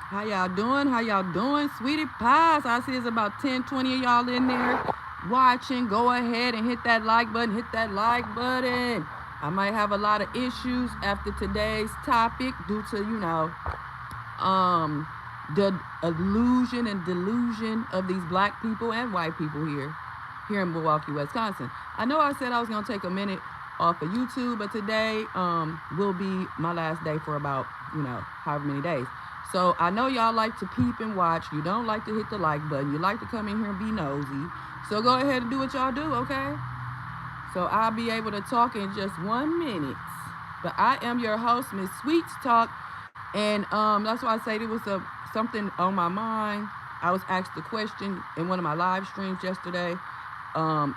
How y'all doing? How y'all doing? Sweetie pies. I see it's about 10, 20 of y'all in there watching. Go ahead and hit that like button. Hit that like button. I might have a lot of issues after today's topic due to, um, the illusion and delusion of these black people and white people here in Milwaukee, Wisconsin. I know I said I was gonna take a minute off of YouTube, but today will be my last day for about however many days. So I know y'all like to peep and watch. You don't like to hit the like button. You like to come in here and be nosy. So go ahead and do what y'all do, okay? So I'll be able to talk in just 1 minute. But I am your host, Miss Sweetz Talk, and that's why I say there was something on my mind. I was asked the question in one of my live streams yesterday.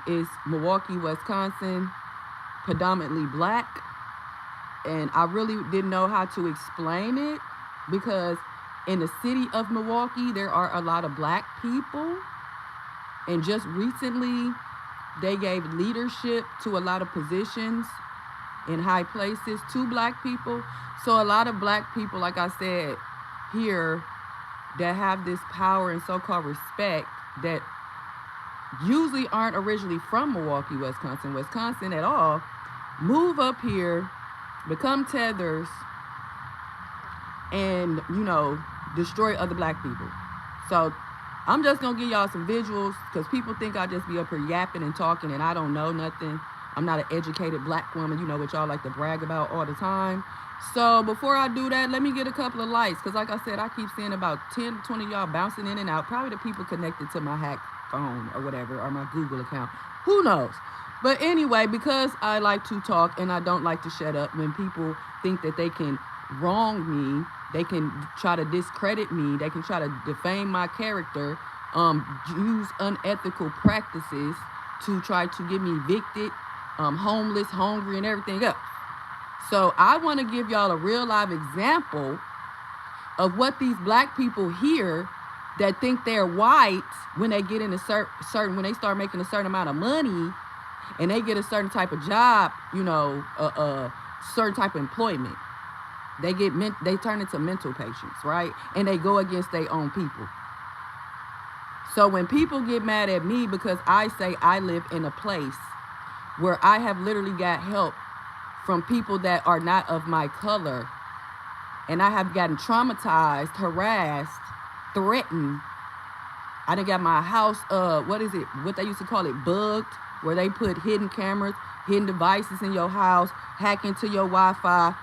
Is Milwaukee, Wisconsin predominantly black? And I really didn't know how to explain it because in the city of Milwaukee, there are a lot of black people. And just recently, they gave leadership to a lot of positions in high places to black people. So a lot of black people, like I said, here that have this power and so-called respect that usually aren't originally from Milwaukee, Wisconsin at all, move up here, become tethers, and destroy other black people. So I'm just gonna give y'all some visuals because people think I just be up here yapping and talking and I don't know nothing. I'm not an educated black woman, what y'all like to brag about all the time. So before I do that, let me get a couple of likes because like I said, I keep seeing about 10, 20 of y'all bouncing in and out. Probably the people connected to my hack phone or whatever, or my Google account. Who knows? But anyway, because I like to talk and I don't like to shut up, when people think that they can wrong me, they can try to discredit me, they can try to defame my character, use unethical practices to try to get me evicted, homeless, hungry, and everything else. So I want to give y'all a real live example of what these black people here that think they're white when they get in a certain when they start making a certain amount of money and they get a certain type of job, certain type of employment. They turn into mental patients, right? And they go against their own people. So when people get mad at me because I say I live in a place where I have literally got help from people that are not of my color, and I have gotten traumatized, harassed, threatened. I done got my house, what they used to call it, bugged, where they put hidden cameras, hidden devices in your house, hack into your Wi-Fi,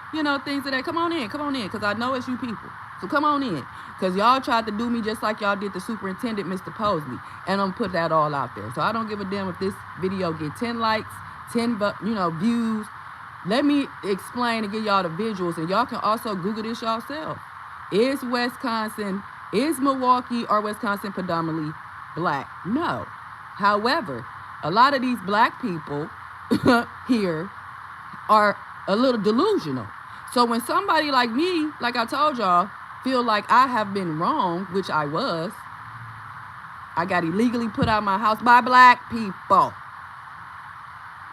things of that. Come on in, because I know it's you people. So come on in, because y'all tried to do me just like y'all did the superintendent, Mr. Posley, and I'm put that all out there. So I don't give a damn if this video get 10 likes, 10 views. Let me explain and give y'all the visuals, and y'all can also Google this yourself. Is Milwaukee or Wisconsin predominantly black? No. However, a lot of these black people here are a little delusional. So when somebody like me, like I told y'all, feel like I have been wrong, which I was, I got illegally put out of my house by black people.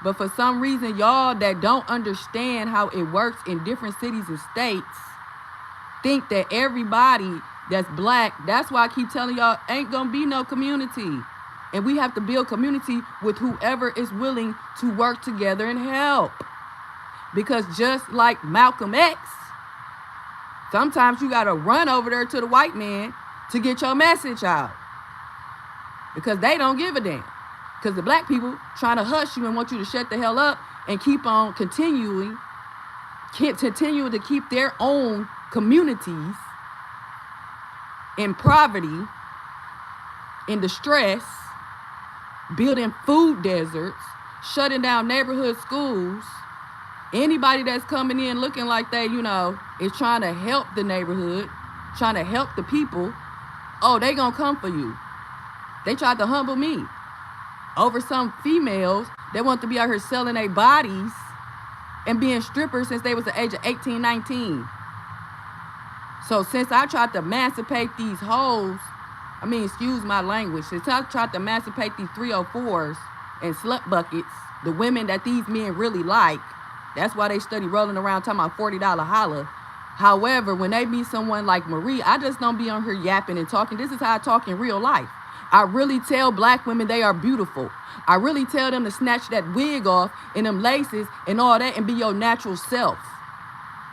But for some reason, y'all that don't understand how it works in different cities and states think that everybody that's black, that's why I keep telling y'all, ain't gonna be no community. And we have to build community with whoever is willing to work together and help. Because just like Malcolm X, sometimes you gotta run over there to the white man to get your message out. Because they don't give a damn. Because the black people trying to hush you and want you to shut the hell up and keep on continuing to keep their own communities in poverty, in distress, building food deserts, shutting down neighborhood schools. Anybody that's coming in looking like they, is trying to help the neighborhood, trying to help the people, they gonna come for you. They tried to humble me over some females that want to be out here selling their bodies and being strippers since they was the age of 18, 19. So since I tried to emancipate these hoes, excuse my language, since I tried to emancipate these 304s and slut buckets, the women that these men really like, that's why they study rolling around talking about $40 holla, However, when they meet someone like Marie, I just don't be on here yapping and talking. This is how I talk in real life. I really tell black women they are beautiful. I really tell them to snatch that wig off and them laces and all that and be your natural self.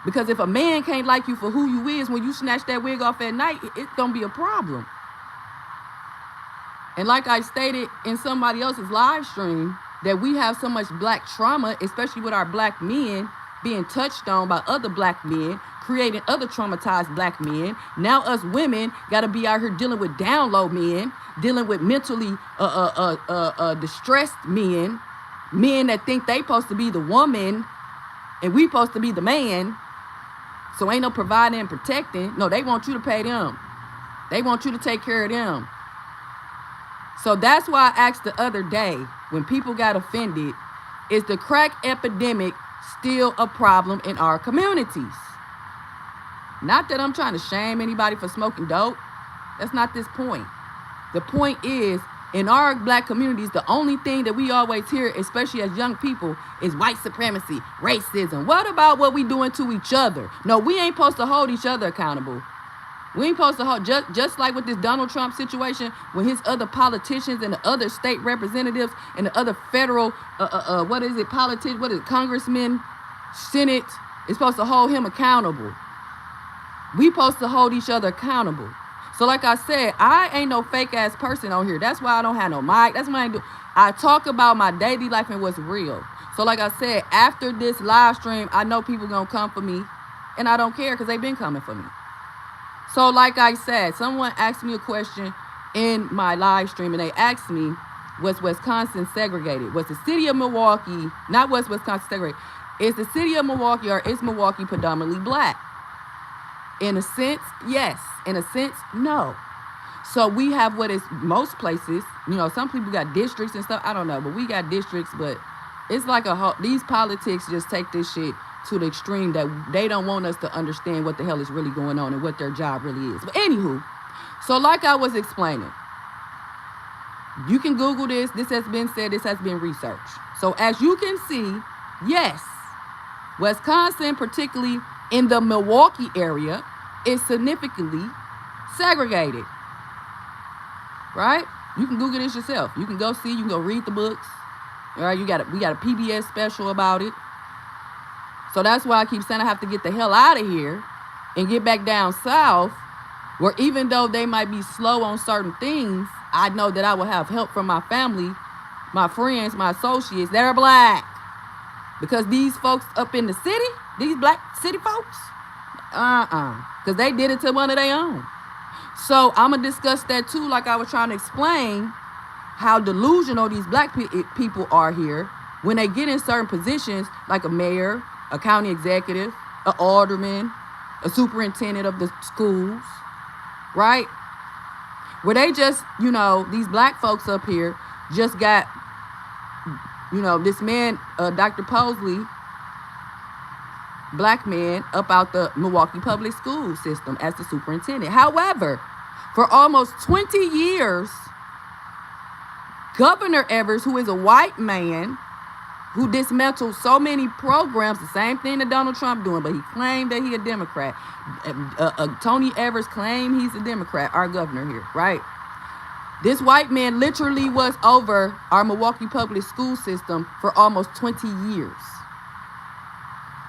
Because if a man can't like you for who you is when you snatch that wig off at night, it's going to be a problem. And like I stated in somebody else's live stream, that we have so much black trauma, especially with our black men being touched on by other black men, creating other traumatized black men. Now us women got to be out here dealing with down low men, dealing with mentally distressed men that think they supposed to be the woman and we supposed to be the man. So ain't no providing and protecting. No, they want you to pay them. They want you to take care of them. So that's why I asked the other day when people got offended, is the crack epidemic still a problem in our communities? Not that I'm trying to shame anybody for smoking dope. That's not this point. The point is, in our black communities, the only thing that we always hear, especially as young people, is white supremacy, racism. What about what we doing to each other? No, we ain't supposed to hold each other accountable. We ain't supposed to hold, just like with this Donald Trump situation, when his other politicians and the other state representatives and the other federal, congressmen, Senate, is supposed to hold him accountable. We supposed to hold each other accountable. So like I said, I ain't no fake ass person on here. That's why I don't have no mic. That's why I talk about my daily life and what's real. So like I said, after this live stream, I know people gonna come for me, and I don't care because they've been coming for me. So like I said, someone asked me a question in my live stream, and they asked me, was Wisconsin segregated? Was the city of Milwaukee, not was Wisconsin segregated, is the city of Milwaukee or is Milwaukee predominantly black? In a sense, yes. In a sense, no. So we have what is most places, some people got districts and stuff. I don't know, but we got districts, but it's like these politics just take this shit to the extreme that they don't want us to understand what the hell is really going on and what their job really is. But anywho, so like I was explaining, you can Google this. This has been said. This has been researched. So as you can see, yes, Wisconsin, particularly in the Milwaukee area, is significantly segregated. Right? You can Google this yourself. You can go see. You can go read the books. All right? We got a PBS special about it. So that's why I keep saying I have to get the hell out of here and get back down south, where even though they might be slow on certain things, I know that I will have help from my family, my friends, my associates that are black. Because these folks up in the city, these black city folks, because they did it to one of their own. So I'm going to discuss that too, like I was trying to explain how delusional these black people are here when they get in certain positions, like a mayor, a county executive, an alderman, a superintendent of the schools, right? Where they just, these black folks up here just got, this man, Dr. Posley, black man, up out the Milwaukee public school system as the superintendent. However, for almost 20 years, Governor Evers, who is a white man, who dismantled so many programs, the same thing that Donald Trump doing, but he claimed that he a Democrat. Tony Evers claimed he's a Democrat, our governor here, right? This white man literally was over our Milwaukee public school system for almost 20 years.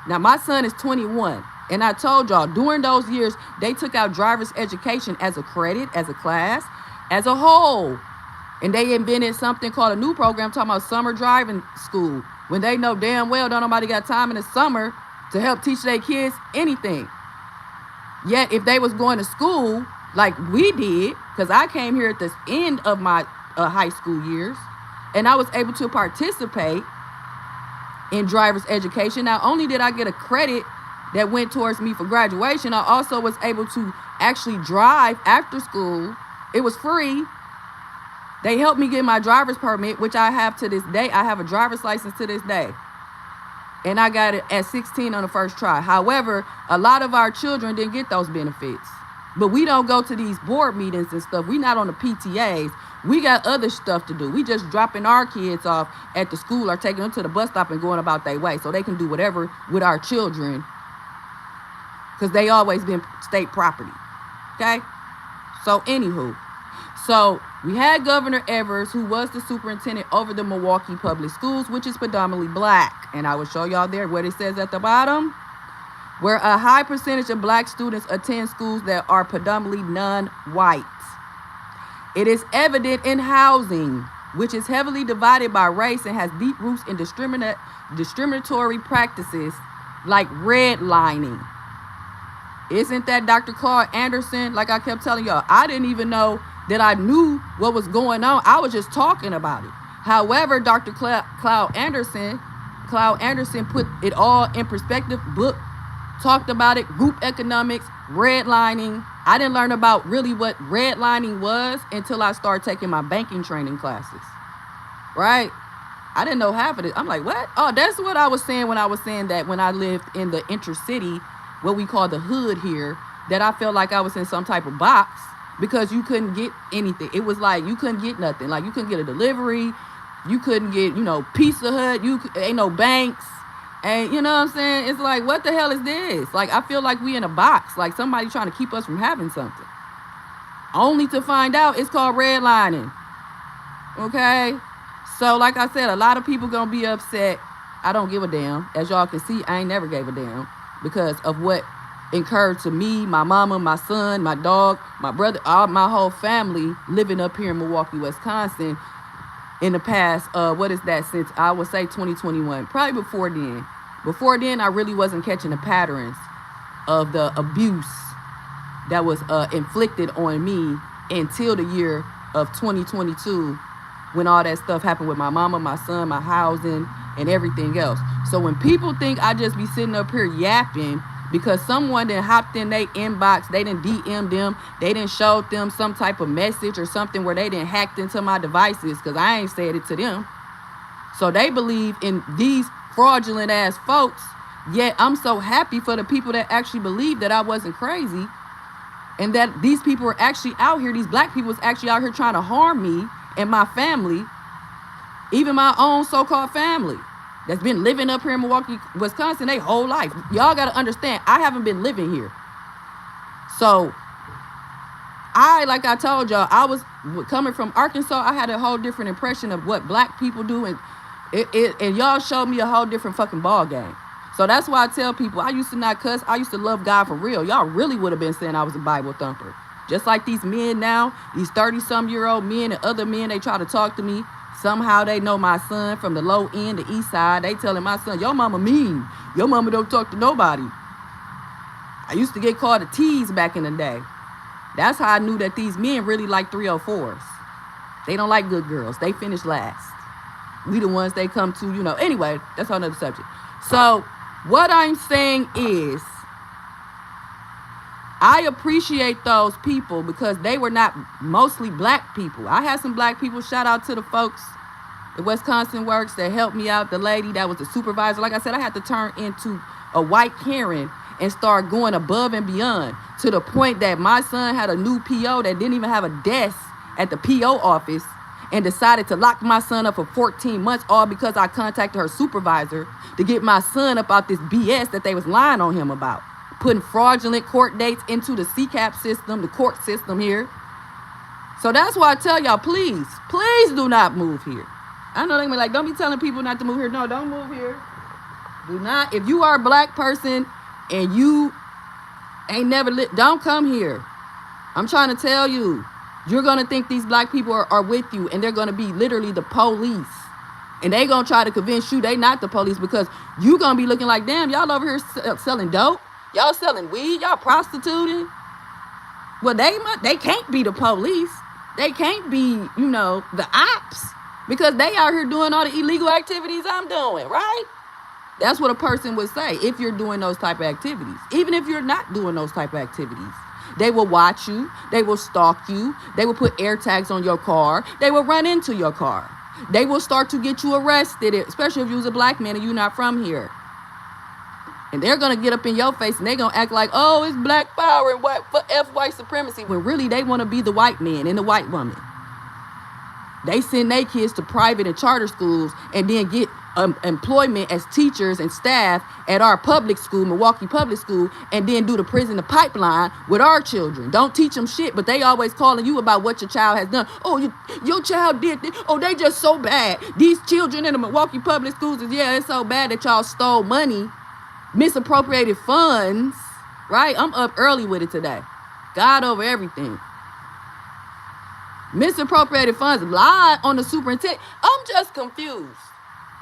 Now, my son is 21, and I told y'all, during those years, they took out driver's education as a credit, as a class, as a whole. And they invented something called a new program talking about summer driving school, when they know damn well don't nobody got time in the summer to help teach their kids anything. Yet if they was going to school like we did, because I came here at the end of my high school years, and I was able to participate in driver's education. Not only did I get a credit that went towards me for graduation, I also was able to actually drive after school. It was free. They helped me get my driver's permit, which I have to this day. I have a driver's license to this day. And I got it at 16 on the first try. However, a lot of our children didn't get those benefits. But we don't go to these board meetings and stuff. We not on the PTAs. We got other stuff to do. We just dropping our kids off at the school or taking them to the bus stop and going about their way so they can do whatever with our children because they always been state property. Okay? So, anywho. So, we had Governor Evers, who was the superintendent over the Milwaukee public schools, which is predominantly black. And I will show y'all there what it says at the bottom. Where a high percentage of black students attend schools that are predominantly non-white. It is evident in housing, which is heavily divided by race and has deep roots in discriminatory practices like redlining. Isn't that Dr. Claude Anderson? Like I kept telling y'all, I didn't even know that I knew what was going on. I was just talking about it. However, Dr. Claude Anderson put it all in perspective, talked about it, group economics, redlining. I didn't learn about really what redlining was until I started taking my banking training classes, right? I didn't know half of it. I'm like, what? Oh, that's what I was saying when I was saying that when I lived in the intercity, what we call the hood here, that I felt like I was in some type of box because you couldn't get anything. It was like you couldn't get nothing. Like you couldn't get a delivery. You couldn't get, Pizza Hut. Ain't no banks. And you know what I'm saying? It's like, what the hell is this? Like, I feel like we in a box, like somebody trying to keep us from having something. Only to find out it's called redlining. Okay? So, like I said, a lot of people gonna be upset. I don't give a damn. As y'all can see, I ain't never gave a damn because of what occurred to me, my mama, my son, my dog, my brother, my whole family living up here in Milwaukee, Wisconsin in the past, since I would say 2021, probably before then. Before then, I really wasn't catching the patterns of the abuse that was inflicted on me until the year of 2022, when all that stuff happened with my mama, my son, my housing, and everything else. So when people think I just be sitting up here yapping because someone then hopped in their inbox, they didn't DM them, they didn't show them some type of message or something where they didn't hacked into my devices, because I ain't said it to them. So they believe in these fraudulent ass folks, yet I'm so happy for the people that actually believe that I wasn't crazy and that these people were actually out here, these black people was actually out here trying to harm me and my family, even my own so-called family that's been living up here in Milwaukee, Wisconsin, their whole life. Y'all got to understand, I haven't been living here. So, like I told y'all, I was coming from Arkansas. I had a whole different impression of what black people do. And y'all showed me a whole different fucking ball game. So that's why I tell people, I used to not cuss. I used to love God for real. Y'all really would have been saying I was a Bible thumper. Just like these men now, these 30-some-year-old men and other men, they try to talk to me. Somehow they know my son from the low end, the east side. They telling my son, your mama mean. Your mama don't talk to nobody. I used to get called a tease back in the day. That's how I knew that these men really like 304s. They don't like good girls. They finish last. We the ones they come to, Anyway, that's another subject. So what I'm saying is, I appreciate those people because they were not mostly black people. I had some black people. Shout out to the folks at Wisconsin Works that helped me out. The lady that was the supervisor. Like I said, I had to turn into a white Karen and start going above and beyond to the point that my son had a new PO that didn't even have a desk at the PO office and decided to lock my son up for 14 months, all because I contacted her supervisor to get my son up out this BS that they was lying on him about. Putting fraudulent court dates into the CCAP system, the court system here. So that's why I tell y'all, please do not move here. I know they be like, don't be telling people not to move here. No, don't move here. Do not. If you are a black person and you ain't never don't come here. I'm trying to tell you, you're going to think these black people are with you, and they're going to be literally the police. And they going to try to convince you they not the police because you going to be looking like, damn, y'all over here selling dope. Y'all selling weed, y'all prostituting. Well, they can't be the police. They can't be, the ops, because they out here doing all the illegal activities I'm doing, right? That's what a person would say if you're doing those type of activities. Even if you're not doing those type of activities. They will watch you. They will stalk you. They will put air tags on your car. They will run into your car. They will start to get you arrested, especially if you was a black man and you're not from here. And they're going to get up in your face and they're going to act like, oh, it's black power and white supremacy, when really they want to be the white man and the white woman. They send their kids to private and charter schools and then get employment as teachers and staff at our public school, Milwaukee Public School, and then do the prison the pipeline with our children. Don't teach them shit, but they always calling you about what your child has done. Oh, your child did this. Oh, they just so bad. These children in the Milwaukee Public Schools it's so bad that y'all stole money, misappropriated funds, right? I'm up early with it today. God over everything. Misappropriated funds, lied on the superintendent. I'm just confused.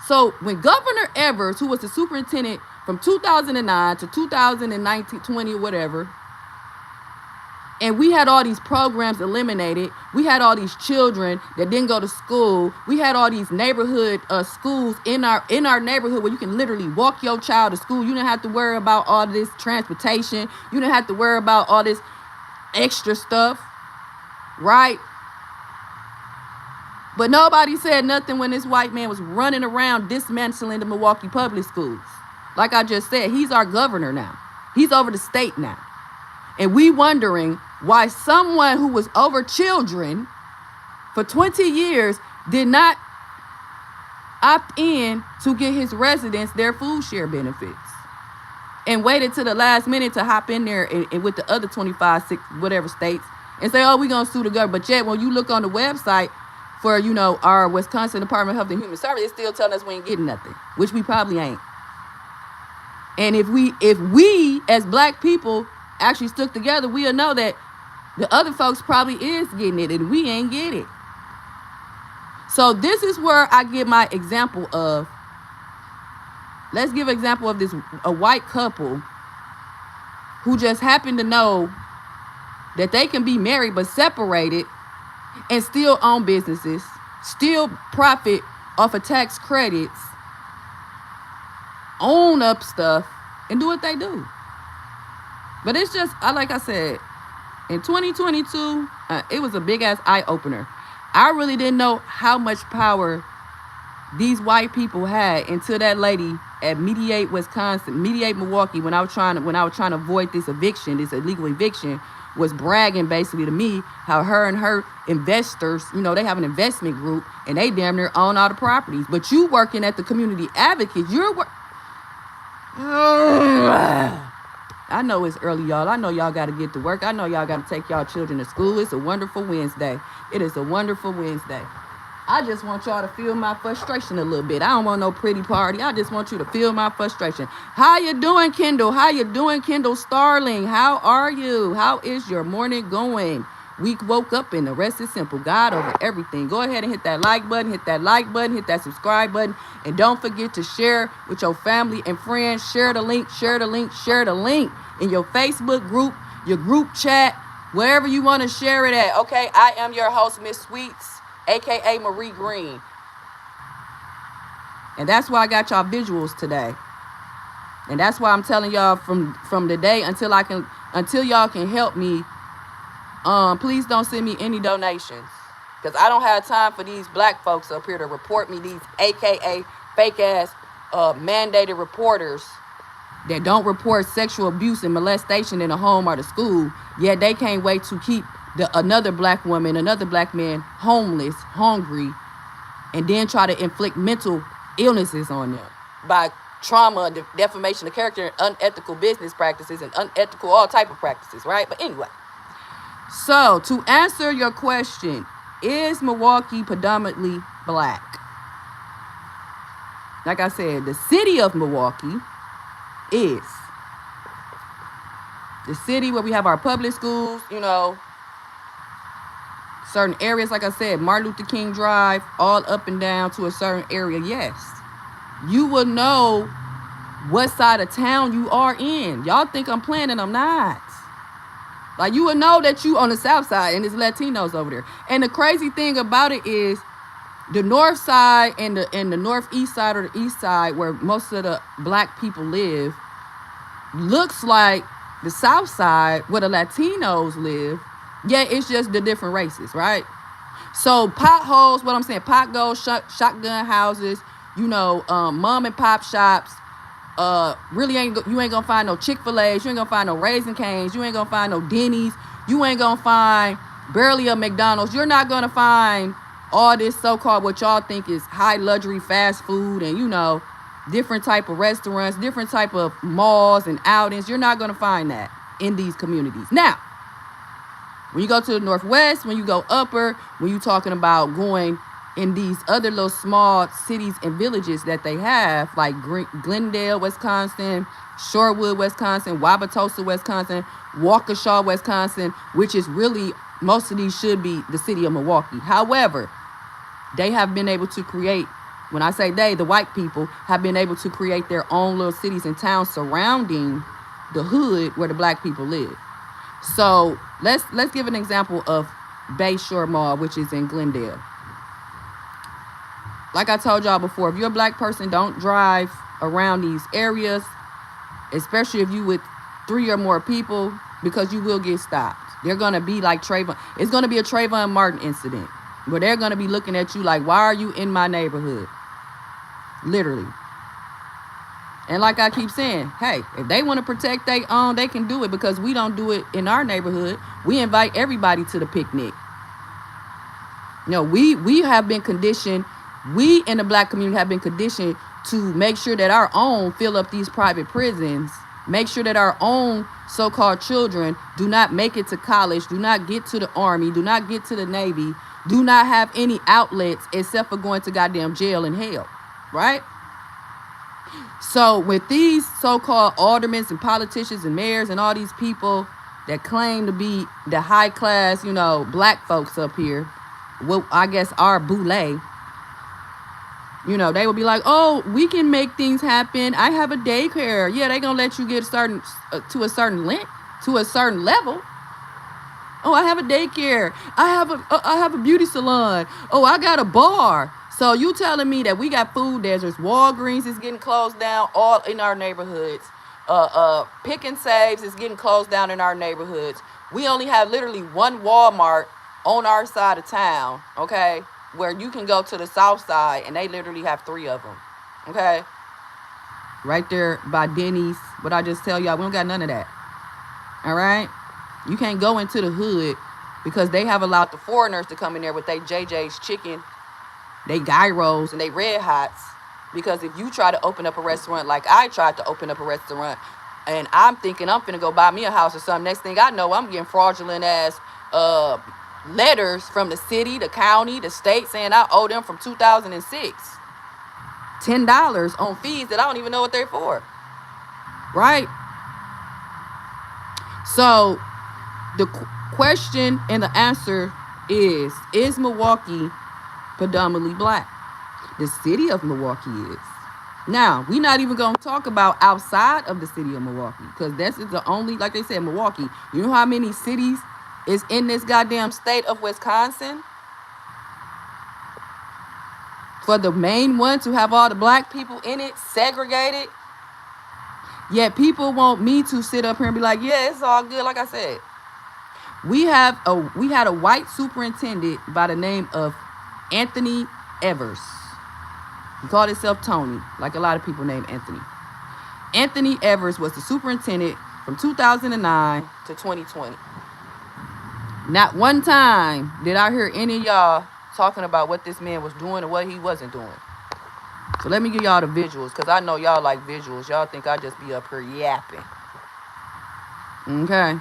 So when Governor Evers, who was the superintendent from 2009 to 2019, 20 or whatever, and we had all these programs eliminated, we had all these children that didn't go to school, we had all these neighborhood schools in our neighborhood where you can literally walk your child to school. You didn't have to worry about all this transportation. You didn't have to worry about all this extra stuff, right? But nobody said nothing when this white man was running around dismantling the Milwaukee public schools. Like I just said, he's our governor now. He's over the state now. And we wondering why someone who was over children for 20 years did not opt in to get his residents their food share benefits and waited to the last minute to hop in there and with the other 25, 6, whatever states and say, oh, we're going to sue the government. But yet when you look on the website, for, our Wisconsin Department of Health and Human Services, it's still telling us we ain't getting nothing, which we probably ain't. And if we as black people actually stuck together, we'll know that the other folks probably is getting it and we ain't get it. So this is where I give my example of, let's give an example of a white couple who just happened to know that they can be married but separated and still own businesses, still profit off of tax credits, own up stuff, and do what they do. But it's just, like I said, in 2022, it was a big-ass eye-opener. I really didn't know how much power these white people had until that lady at Mediate Milwaukee, when I was trying to avoid this illegal eviction, was bragging basically to me how her and her investors, they have an investment group and they damn near own all the properties. But you working at the community advocate, I know it's early, y'all. I know y'all got to get to work. I know y'all got to take y'all children to school. It's a wonderful Wednesday. It is a wonderful Wednesday. I just want y'all to feel my frustration a little bit. I don't want no pretty party. I just want you to feel my frustration. How you doing, Kendall? How you doing, Kendall Starling? How are you? How is your morning going? We woke up and the rest is simple. God over everything. Go ahead and hit that like button, hit that subscribe button. And don't forget to share with your family and friends. Share the link in your Facebook group, your group chat, wherever you want to share it at. Okay, I am your host, Miss Sweetz, aka Marie Green. And that's why I got y'all visuals today. And that's why I'm telling y'all from today until y'all can help me, please don't send me any donations. Because I don't have time for these black folks up here to report me, these aka fake ass mandated reporters that don't report sexual abuse and molestation in the home or the school, yet they can't wait to keep another black woman, another black man homeless, hungry, and then try to inflict mental illnesses on them by trauma, defamation of character, and unethical business practices and unethical all type of practices, right? But anyway, so to answer your question, is Milwaukee predominantly black? Like I said, the city of Milwaukee is the city where we have our public schools, certain areas, like I said, Martin Luther King Drive, all up and down to a certain area. Yes, you will know what side of town you are in. Y'all think I'm playing and I'm not. Like, you will know that you on the south side and there's Latinos over there. And the crazy thing about it is the north side and the northeast side or the east side, where most of the black people live, looks like the south side where the Latinos live. Yeah, it's just the different races, right? So potholes, what I'm saying, potholes, shotgun houses, mom and pop shops. You ain't gonna find no Chick-fil-A's, you ain't gonna find no Raising Cane's, you ain't gonna find no Denny's, you ain't gonna find barely a McDonald's. You're not gonna find all this so-called what y'all think is high luxury fast food and, you know, different type of restaurants, different type of malls and outings. You're not going to find that in these communities. Now, when you go to the Northwest, when you go upper, when you're talking about going in these other little small cities and villages that they have, like Glendale, Wisconsin, Shorewood, Wisconsin, Wauwatosa, Wisconsin, Waukesha, Wisconsin, which is really, most of these should be the city of Milwaukee. However, they have been able to create, when I say they, the white people have been able to create their own little cities and towns surrounding the hood where the black people live. So let's give an example of Bayshore Mall, which is in Glendale. Like I told y'all before, if you're a black person, don't drive around these areas, especially if you with 3 or more people, because you will get stopped. They're going to be like Trayvon. It's going to be a Trayvon Martin incident where they're going to be looking at you like, why are you in my neighborhood? Literally. And like I keep saying, hey, if they want to protect their own, they can do it, because we don't do it in our neighborhood. We invite everybody to the picnic. You know, we have been conditioned, we in the black community have been conditioned to make sure that our own fill up these private prisons, make sure that our own so-called children do not make it to college, do not get to the Army, do not get to the Navy, do not have any outlets except for going to goddamn jail and hell, right? So with these so-called aldermen and politicians and mayors and all these people that claim to be the high class, you know, black folks up here, well, I guess our boule, you know, they will be like, oh, we can make things happen. I have a daycare. Yeah, they gonna let you get started to a certain length, to a certain level. Oh, I have a daycare. I have a beauty salon. Oh, I got a bar. So you telling me that we got food deserts? Walgreens is getting closed down all in our neighborhoods. Pick and Saves is getting closed down in our neighborhoods. We only have literally one Walmart on our side of town, okay, where you can go to the south side and they literally have 3 of them, okay? Right there by Denny's. But I just tell y'all, we don't got none of that, all right? You can't go into the hood because they have allowed the foreigners to come in there with their JJ's chicken, they gyros, and they red hots. Because if you try to open up a restaurant like I tried to open up a restaurant, and I'm thinking I'm finna go buy me a house or something, next thing I know, I'm getting fraudulent ass letters from the city, the county, the state saying I owe them from 2006. $10 on fees that I don't even know what they're for. Right? So the question and the answer is Milwaukee predominantly black? The city of Milwaukee is. Now, we're not even going to talk about outside of the city of Milwaukee, because this is the only, like they said, Milwaukee. You know how many cities is in this goddamn state of Wisconsin? For the main one to have all the black people in it, segregated. Yet people want me to sit up here and be like, yeah, it's all good. Like I said, we had a white superintendent by the name of Anthony Evers. He called himself Tony, like a lot of people named Anthony. Anthony Evers was the superintendent from 2009 to 2020. Not one time did I hear any of y'all talking about what this man was doing or what he wasn't doing. So let me give y'all the visuals, because I know y'all like visuals. Y'all think I just be up here yapping. Okay.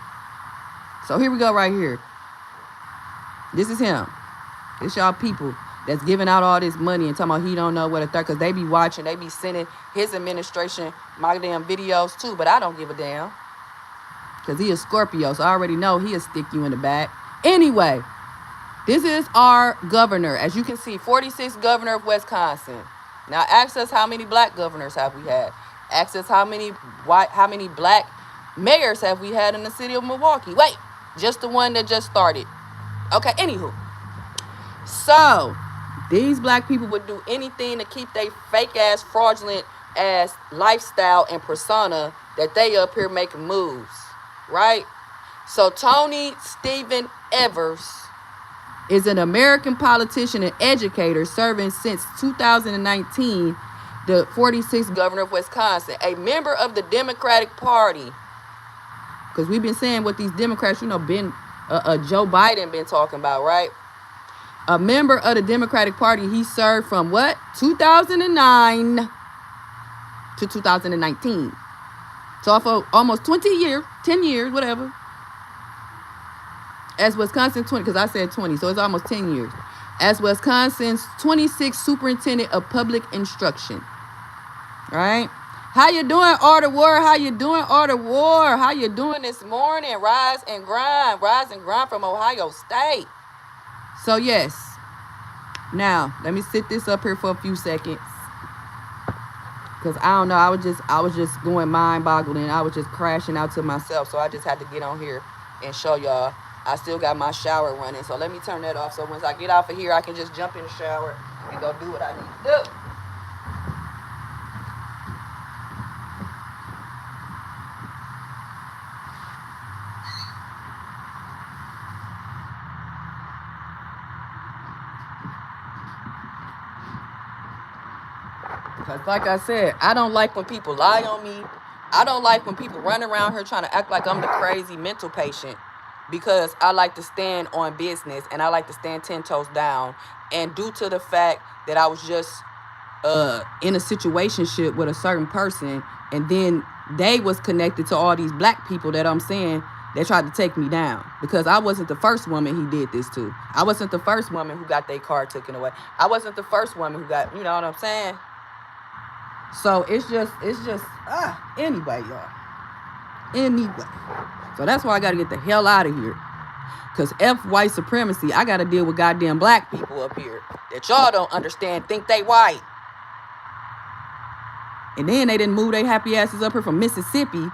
So here we go right here. This is him. This y'all people that's giving out all this money and talking about he don't know what a third, because they be watching, they be sending his administration my damn videos too, but I don't give a damn. Because he is Scorpio, so I already know he'll stick you in the back. Anyway, this is our governor. As you can see, 46th governor of Wisconsin. Now ask us how many black governors have we had. Ask us how many black mayors have we had in the city of Milwaukee. Wait, just the one that just started. Okay, anywho. So, these black people would do anything to keep their fake ass, fraudulent ass lifestyle and persona that they up here making moves, right? So Tony Stephen Evers is an American politician and educator serving since 2019, the 46th governor of Wisconsin, a member of the Democratic Party. Because we've been saying what these Democrats, Joe Biden been talking about, right? a member of the Democratic Party. He served from what? 2009 to 2019. So for almost 20 years, 10 years, whatever. As Wisconsin 20, because I said 20, so it's almost 10 years. As Wisconsin's 26th superintendent of public instruction. All right? How you doing, Order War? How you doing, Order War? How you doing this morning? Rise and grind from Ohio State. So yes. Now, let me sit this up here for a few seconds. Because I don't know, I was just going mind-boggling. I was just crashing out to myself. So I just had to get on here and show y'all. I still got my shower running. So let me turn that off. So once I get off of here, I can just jump in the shower and go do what I need to do. Because like I said, I don't like when people lie on me. I don't like when people run around here trying to act like I'm the crazy mental patient. Because I like to stand on business and I like to stand 10 toes down. And due to the fact that I was just in a situationship with a certain person, and then they was connected to all these black people that I'm saying they tried to take me down. Because I wasn't the first woman he did this to. I wasn't the first woman who got their car taken away. I wasn't the first woman who got, you know what I'm saying? So it's just anyway, y'all. Anyway. So that's why I got to get the hell out of here. Because F white supremacy, I got to deal with goddamn black people up here that y'all don't understand, think they white. And then they didn't move their happy asses up here from Mississippi,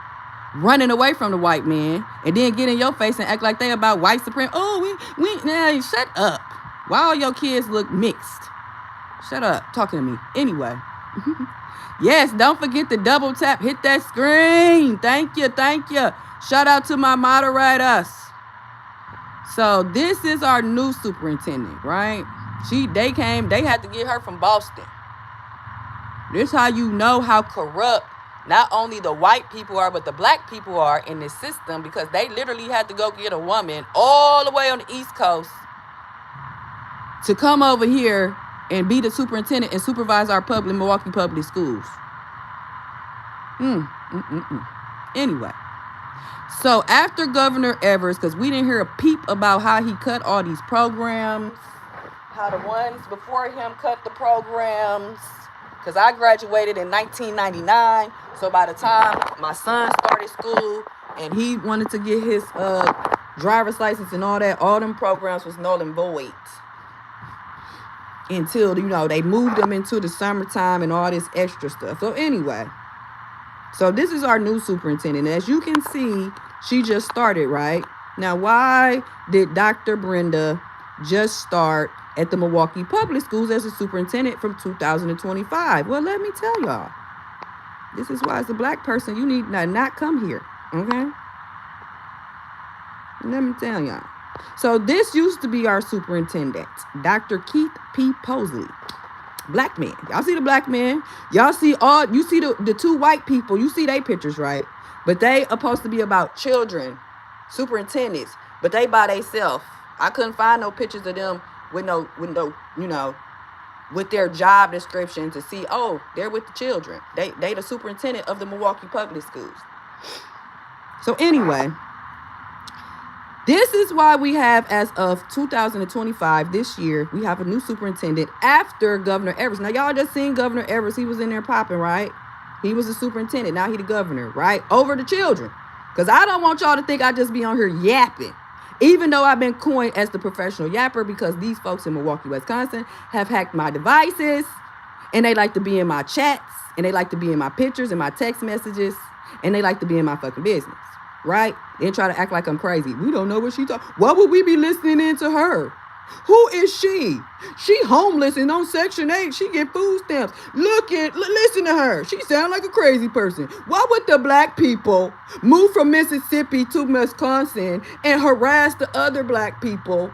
running away from the white man, and then get in your face and act like they about white supremacy. Oh, nah, shut up. Why all your kids look mixed? Shut up, talking to me. Anyway. Yes, don't forget to double tap, hit that screen. Thank you. Shout out to my moderators. So this is our new superintendent, right? They had to get her from Boston. This is how you know how corrupt not only the white people are, but the black people are in this system, because they literally had to go get a woman all the way on the East Coast to come over here and be the superintendent and supervise our Milwaukee public schools. Anyway. So after Governor Evers, because we didn't hear a peep about how he cut all these programs, how the ones before him cut the programs, because I graduated in 1999. So by the time my son started school and he wanted to get his driver's license and all that, all them programs was null and void. Until, they moved them into the summertime and all this extra stuff. So anyway, so this is our new superintendent. As you can see, she just started, right? Now, why did Dr. Brenda just start at the Milwaukee Public Schools as a superintendent from 2025? Well, let me tell y'all. This is why, as a black person, you need not come here, okay? Let me tell y'all. So this used to be our superintendent, Dr. Keith P. Posley. Black man. Y'all see the black man? Y'all see you see the two white people. You see their pictures, right? But they supposed to be about children, superintendents, but they by themselves. I couldn't find no pictures of them with no, with their job description to see, oh, they're with the children. They the superintendent of the Milwaukee Public Schools. So anyway, this is why we have, as of 2025, this year, we have a new superintendent after Governor Evers. Now, y'all just seen Governor Evers. He was in there popping, right? He was a superintendent. Now he the governor, right? Over the children. Because I don't want y'all to think I just be on here yapping. Even though I've been coined as the professional yapper, because these folks in Milwaukee, Wisconsin have hacked my devices. And they like to be in my chats. And they like to be in my pictures and my text messages. And they like to be in my fucking business. Right? They try to act like I'm crazy. We don't know what she talking. Why would we be listening in to her? Who is she? She homeless and on Section 8. She get food stamps. Listen to her. She sound like a crazy person. Why would the black people move from Mississippi to Wisconsin and harass the other black people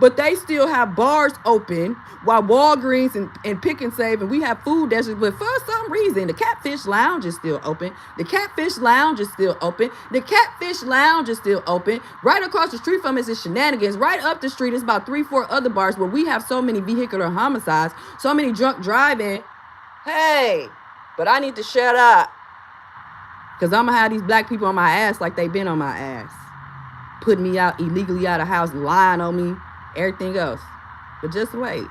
But they still have bars open while Walgreens and Pick and Save, and we have food deserts. But for some reason, the Catfish Lounge is still open. The Catfish Lounge is still open. The Catfish Lounge is still open. Right across the street from us is Shenanigans. Right up the street is about 3-4 other bars where we have so many vehicular homicides, so many drunk driving. Hey, but I need to shut up. Because I'm going to have these black people on my ass like they've been on my ass. Putting me out illegally out of house, lying on me, everything else. But just wait.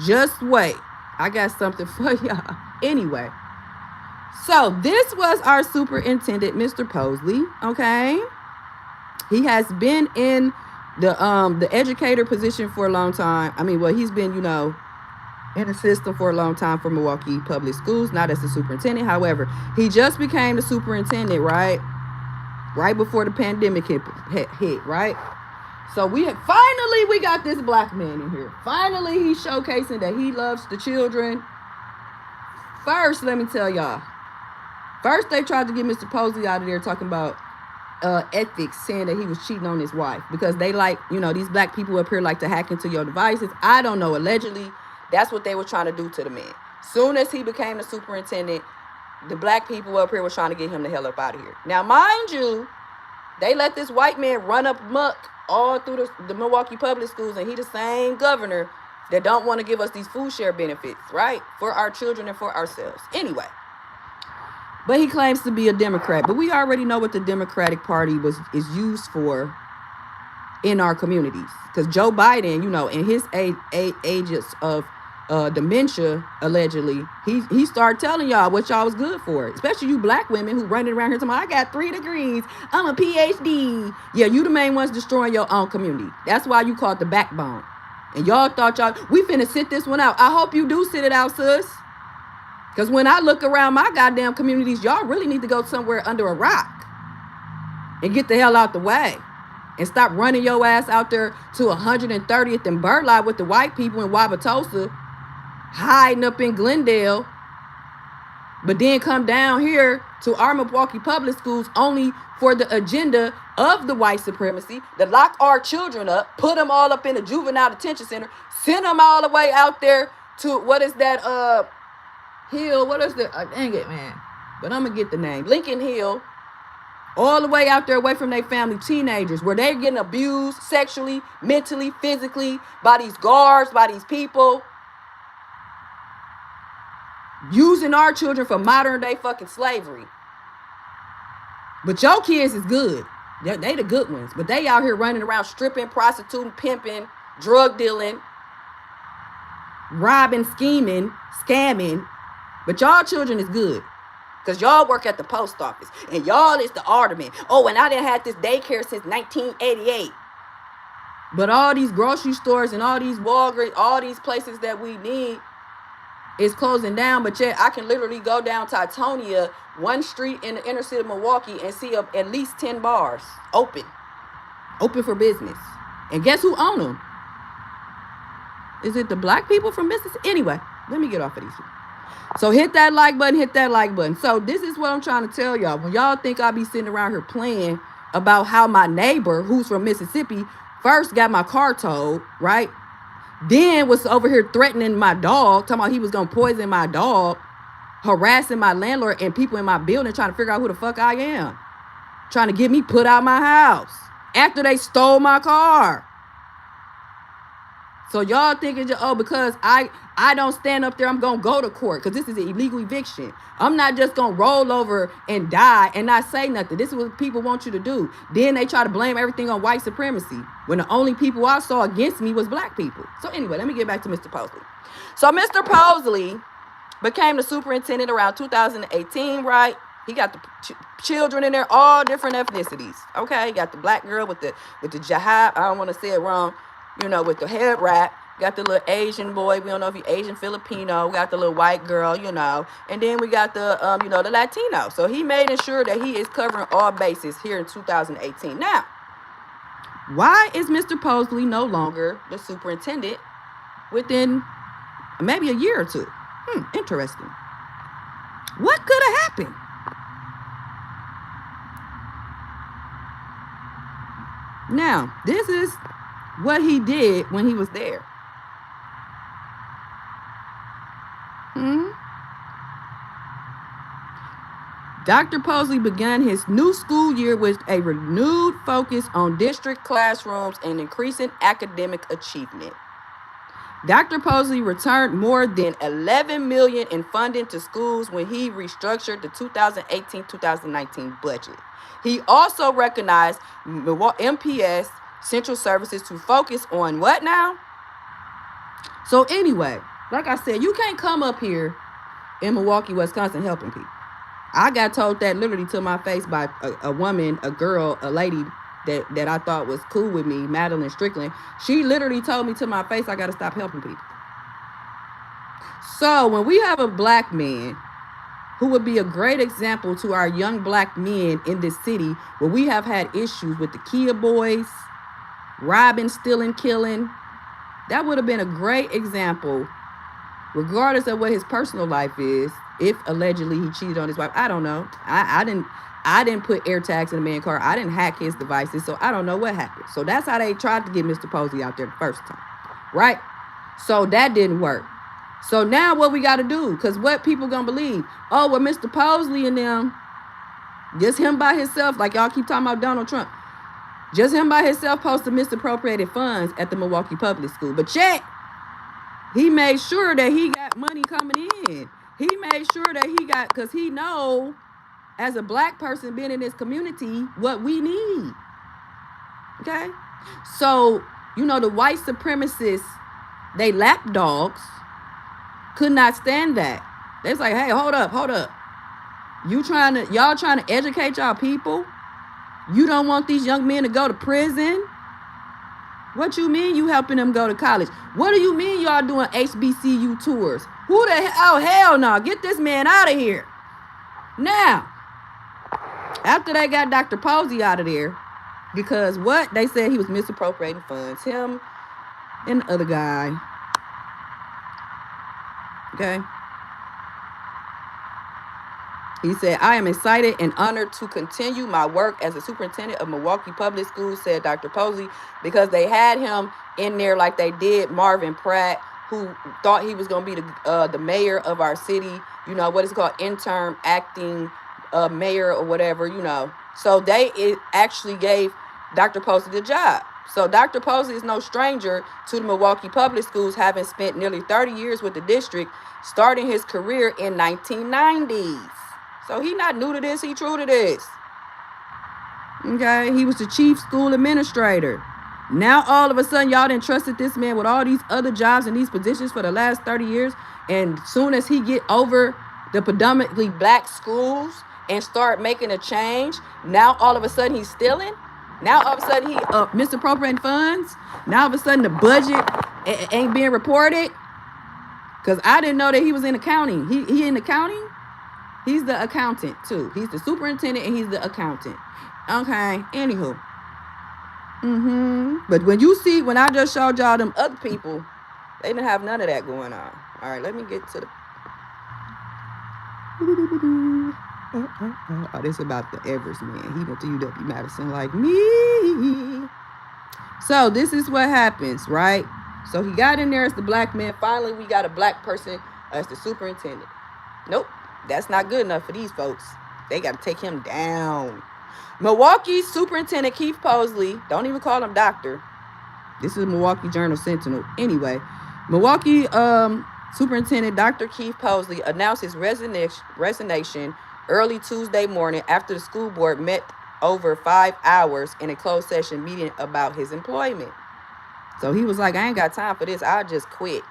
Just wait. I got something for y'all. Anyway. So this was our superintendent, Mr. Posley. Okay. He has been in the educator position for a long time. I mean, well, he's been, in the system for a long time for Milwaukee Public Schools, not as the superintendent. However, he just became the superintendent, right before the pandemic hit, right? So we got this black man in here. Finally, he's showcasing that he loves the children. First, let me tell y'all. First, they tried to get Mr. Posley out of there talking about ethics, saying that he was cheating on his wife because they these black people up here like to hack into your devices. I don't know. Allegedly, that's what they were trying to do to the man. Soon as he became the superintendent, the black people up here were trying to get him the hell up out of here. Now, mind you, they let this white man run up muck all through the Milwaukee public schools, and he the same governor that don't want to give us these food share benefits, right? For our children and for ourselves. Anyway. But he claims to be a Democrat. But we already know what the Democratic Party is used for in our communities. Because Joe Biden, in his ages of dementia, allegedly, he started telling y'all what y'all was good for. Especially you black women who running around here talking, I got 3 degrees, I'm a PhD. Yeah, you the main ones destroying your own community. That's why you call it the backbone. And y'all thought we finna sit this one out. I hope you do sit it out, sis. Because when I look around my goddamn communities, y'all really need to go somewhere under a rock and get the hell out the way. And stop running your ass out there to 130th and Burleigh with the white people in Wauwatosa, hiding up in Glendale, but then come down here to our Milwaukee public schools only for the agenda of the white supremacy, to lock our children up, put them all up in the juvenile detention center, send them all the way out there to, what is that, Hill, what is the, dang it, man, but I'm going to get the name, Lincoln Hill, all the way out there away from their family, teenagers, where they're getting abused sexually, mentally, physically, by these guards, by these people, using our children for modern day fucking slavery. But your kids is good. They the good ones. But they out here running around stripping, prostituting, pimping, drug dealing, robbing, scheming, scamming. But y'all children is good. Because y'all work at the post office. And y'all is the alderman. Oh, and I done had this daycare since 1988. But all these grocery stores and all these Walgreens, all these places that we need is closing down. But yet I can literally go down Titonia, one street in the inner city of Milwaukee, and see at least 10 bars open for business. And guess who own them? Is it the black people from Mississippi? Anyway, let me get off of these people. So hit that like button. So this is what I'm trying to tell y'all. When y'all think I'll be sitting around here playing about how my neighbor, who's from Mississippi, first got my car towed, right? Then was over here threatening my dog, talking about he was going to poison my dog, harassing my landlord and people in my building, trying to figure out who the fuck I am. Trying to get me put out my house after they stole my car. So y'all thinking, because I don't stand up there, I'm going to go to court because this is an illegal eviction. I'm not just going to roll over and die and not say nothing. This is what people want you to do. Then they try to blame everything on white supremacy when the only people I saw against me was black people. So anyway, let me get back to Mr. Posley. So Mr. Posley became the superintendent around 2018, right? He got the children in there, all different ethnicities. Okay, he got the black girl with the jihad. I don't want to say it wrong. With the head wrap. Got the little Asian boy. We don't know if he's Asian, Filipino. We got the little white girl, And then we got the, the Latino. So he made sure that he is covering all bases here in 2018. Now, why is Mr. Posley no longer the superintendent within maybe a year or two? Interesting. What could have happened? Now, this is what he did when he was there. Dr. Posey began his new school year with a renewed focus on district classrooms and increasing academic achievement. Dr. Posey returned more than $11 million in funding to schools when he restructured the 2018-2019 budget. He also recognized MPS Central Services to focus on what now? So anyway, like I said, you can't come up here in Milwaukee, Wisconsin helping people. I got told that literally to my face by a woman, a girl, a lady that I thought was cool with me, Madeline Strickland. She literally told me to my face, I got to stop helping people. So when we have a black man who would be a great example to our young black men in this city where we have had issues with the Kia boys, robbing, stealing, killing, that would have been a great example, regardless of what his personal life is. If allegedly he cheated on his wife, I don't know. I didn't put air tags in the man's car. I didn't hack his devices, so I don't know what happened. So that's how they tried to get Mr. Posey out there the first time, right? So that didn't work. So now what we got to do? Because what people gonna believe? Oh, well, Mr. Posey and them, just him by himself, like y'all keep talking about Donald Trump, just him by himself posted misappropriated funds at the Milwaukee Public School. But yet, he made sure that he got money coming in. He made sure that he got, because he know, as a black person being in this community, what we need. Okay? So, you know, the white supremacists, they lapdogs, could not stand that. They're like, hey, hold up. Y'all trying to educate y'all people? You don't want these young men to go to prison? What you mean you helping them go to college? What do you mean y'all doing HBCU tours? Who the hell? Oh, hell no. Get this man out of here. Now, after they got Dr. Posey out of there, because what? They said he was misappropriating funds. Him and the other guy. Okay? He said, I am excited and honored to continue my work as a superintendent of Milwaukee Public Schools, said Dr. Posey, because they had him in there like they did Marvin Pratt, who thought he was going to be the mayor of our city, you know, what is called interim acting mayor or whatever, you know. So it actually gave Dr. Posey the job. So Dr. Posey is no stranger to the Milwaukee Public Schools, having spent nearly 30 years with the district, starting his career in 1990s. So he not new to this, he true to this. Okay, he was the chief school administrator. Now all of a sudden y'all done trusted this man with all these other jobs and these positions for the last 30 years. And soon as he get over the predominantly black schools and start making a change, now all of a sudden he's stealing. Now all of a sudden he misappropriating funds. Now all of a sudden the budget ain't being reported. Because I didn't know that he was in accounting. He in accounting? He's the accountant too. He's the superintendent and he's the accountant. Okay, anywho. But when I just showed y'all them other people, they didn't have none of that going on. All right, let me get to the... Oh, this is about the Everest man. He went to UW-Madison like me. So this is what happens, right? So he got in there as the black man. Finally, we got a black person as the superintendent. Nope, that's not good enough for these folks. They got to take him down. Milwaukee Superintendent Keith Posey, don't even call him doctor. This is Milwaukee Journal Sentinel. Anyway, Milwaukee Superintendent Dr. Keith Posey announced his resignation early Tuesday morning after the school board met over 5 hours in a closed session meeting about his employment. So he was like, I ain't got time for this. I'll just quit.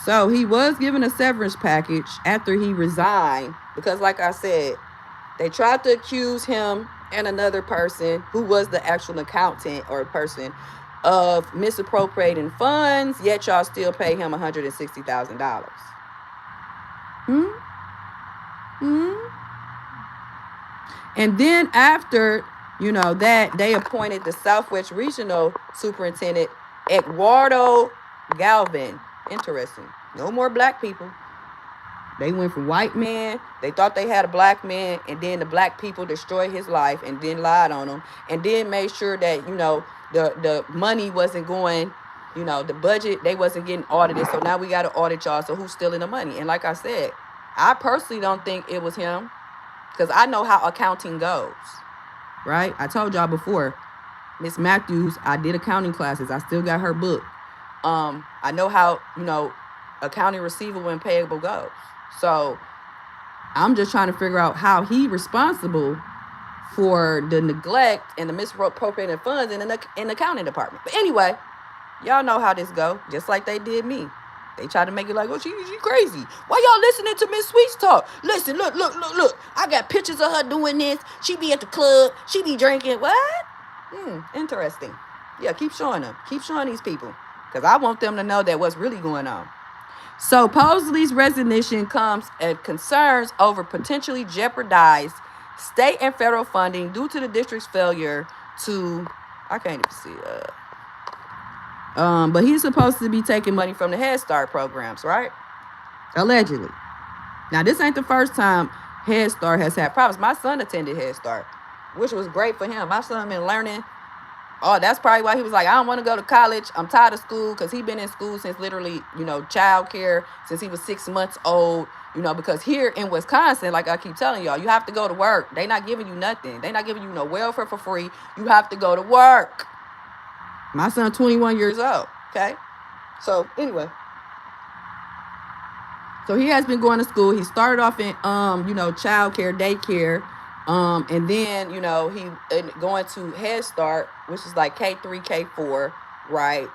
So he was given a severance package after he resigned because, like I said, they tried to accuse him and another person who was the actual accountant or person of misappropriating funds, yet y'all still pay him $160,000. And then after, that, they appointed the Southwest Regional Superintendent, Eduardo Galvin. Interesting. No more black people. They went from white man, they thought they had a black man, and then the black people destroyed his life and then lied on him, and then made sure that, the money wasn't going, the budget, they wasn't getting audited. So now we got to audit y'all. So who's stealing the money? And like I said, I personally don't think it was him, because I know how accounting goes, right? I told y'all before, Miss Matthews, I did accounting classes. I still got her book. I know how, accounting receivable and payable goes. So I'm just trying to figure out how he responsible for the neglect and the misappropriated funds in the accounting department. But anyway, y'all know how this go. Just like they did me. They tried to make it like, oh, she crazy. Why y'all listening to Miss Sweetz talk? Listen, look. I got pictures of her doing this. She be at the club. She be drinking. What? Interesting. Yeah, keep showing them. Keep showing these people. Because I want them to know that what's really going on. So Posley's resignation comes at concerns over potentially jeopardized state and federal funding due to the district's failure to, I can't even see, but he's supposed to be taking money from the Head Start programs, right? Allegedly. Now, this ain't the first time Head Start has had problems. My son attended Head Start, which was great for him. My son been learning. Oh, that's probably why he was like, I don't want to go to college. I'm tired of school, because he been in school since literally, child care, since he was 6 months old, because here in Wisconsin, like I keep telling y'all, you have to go to work. They not giving you nothing. They not giving you no welfare for free. You have to go to work. My son, 21 years old, okay? So, anyway. So, he has been going to school. He started off in, child care, daycare. And then, he going to Head Start, which is like K3, K4, right?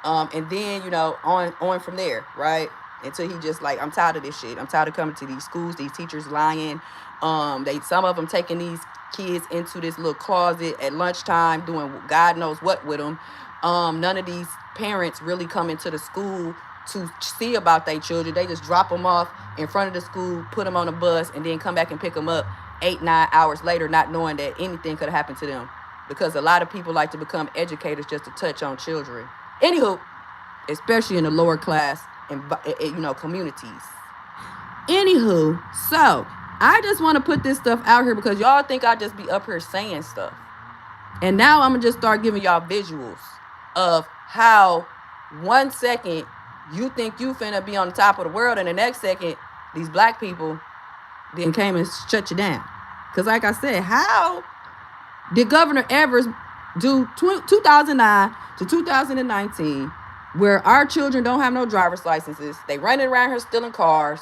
And then, on from there, right? Until he just like, I'm tired of this shit. I'm tired of coming to these schools, these teachers lying. Some of them taking these kids into this little closet at lunchtime, doing God knows what with them. None of these parents really come into the school to see about their children. They just drop them off in front of the school, put them on a bus, and then come back and pick them up 8-9 hours later, not knowing that anything could happen to them, because a lot of people like to become educators just to touch on children. Anywho, especially in the lower class and communities. Anywho, so I just want to put this stuff out here because y'all think I just be up here saying stuff, and now I'm gonna just start giving y'all visuals of how 1 second you think you finna be on the top of the world, and the next second these black people then came and shut you down. Because like I said, how did Governor Evers do 2009 to 2019, where our children don't have no driver's licenses, they running around here stealing cars,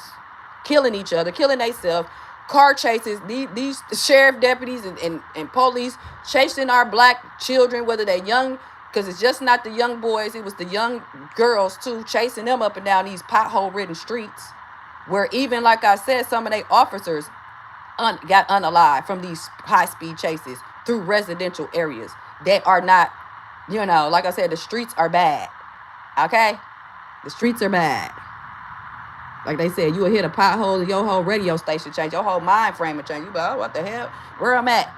killing each other, killing themselves, car chases, these sheriff deputies and police chasing our black children, whether they're young, because it's just not the young boys, it was the young girls too, chasing them up and down these pothole-ridden streets, where even, like I said, some of their officers got unalived from these high-speed chases through residential areas that are not, like I said, the streets are bad, okay? The streets are bad. Like they said, you will hit a pothole and your whole radio station change, your whole mind frame will change. You be like, oh, what the hell? Where I'm at?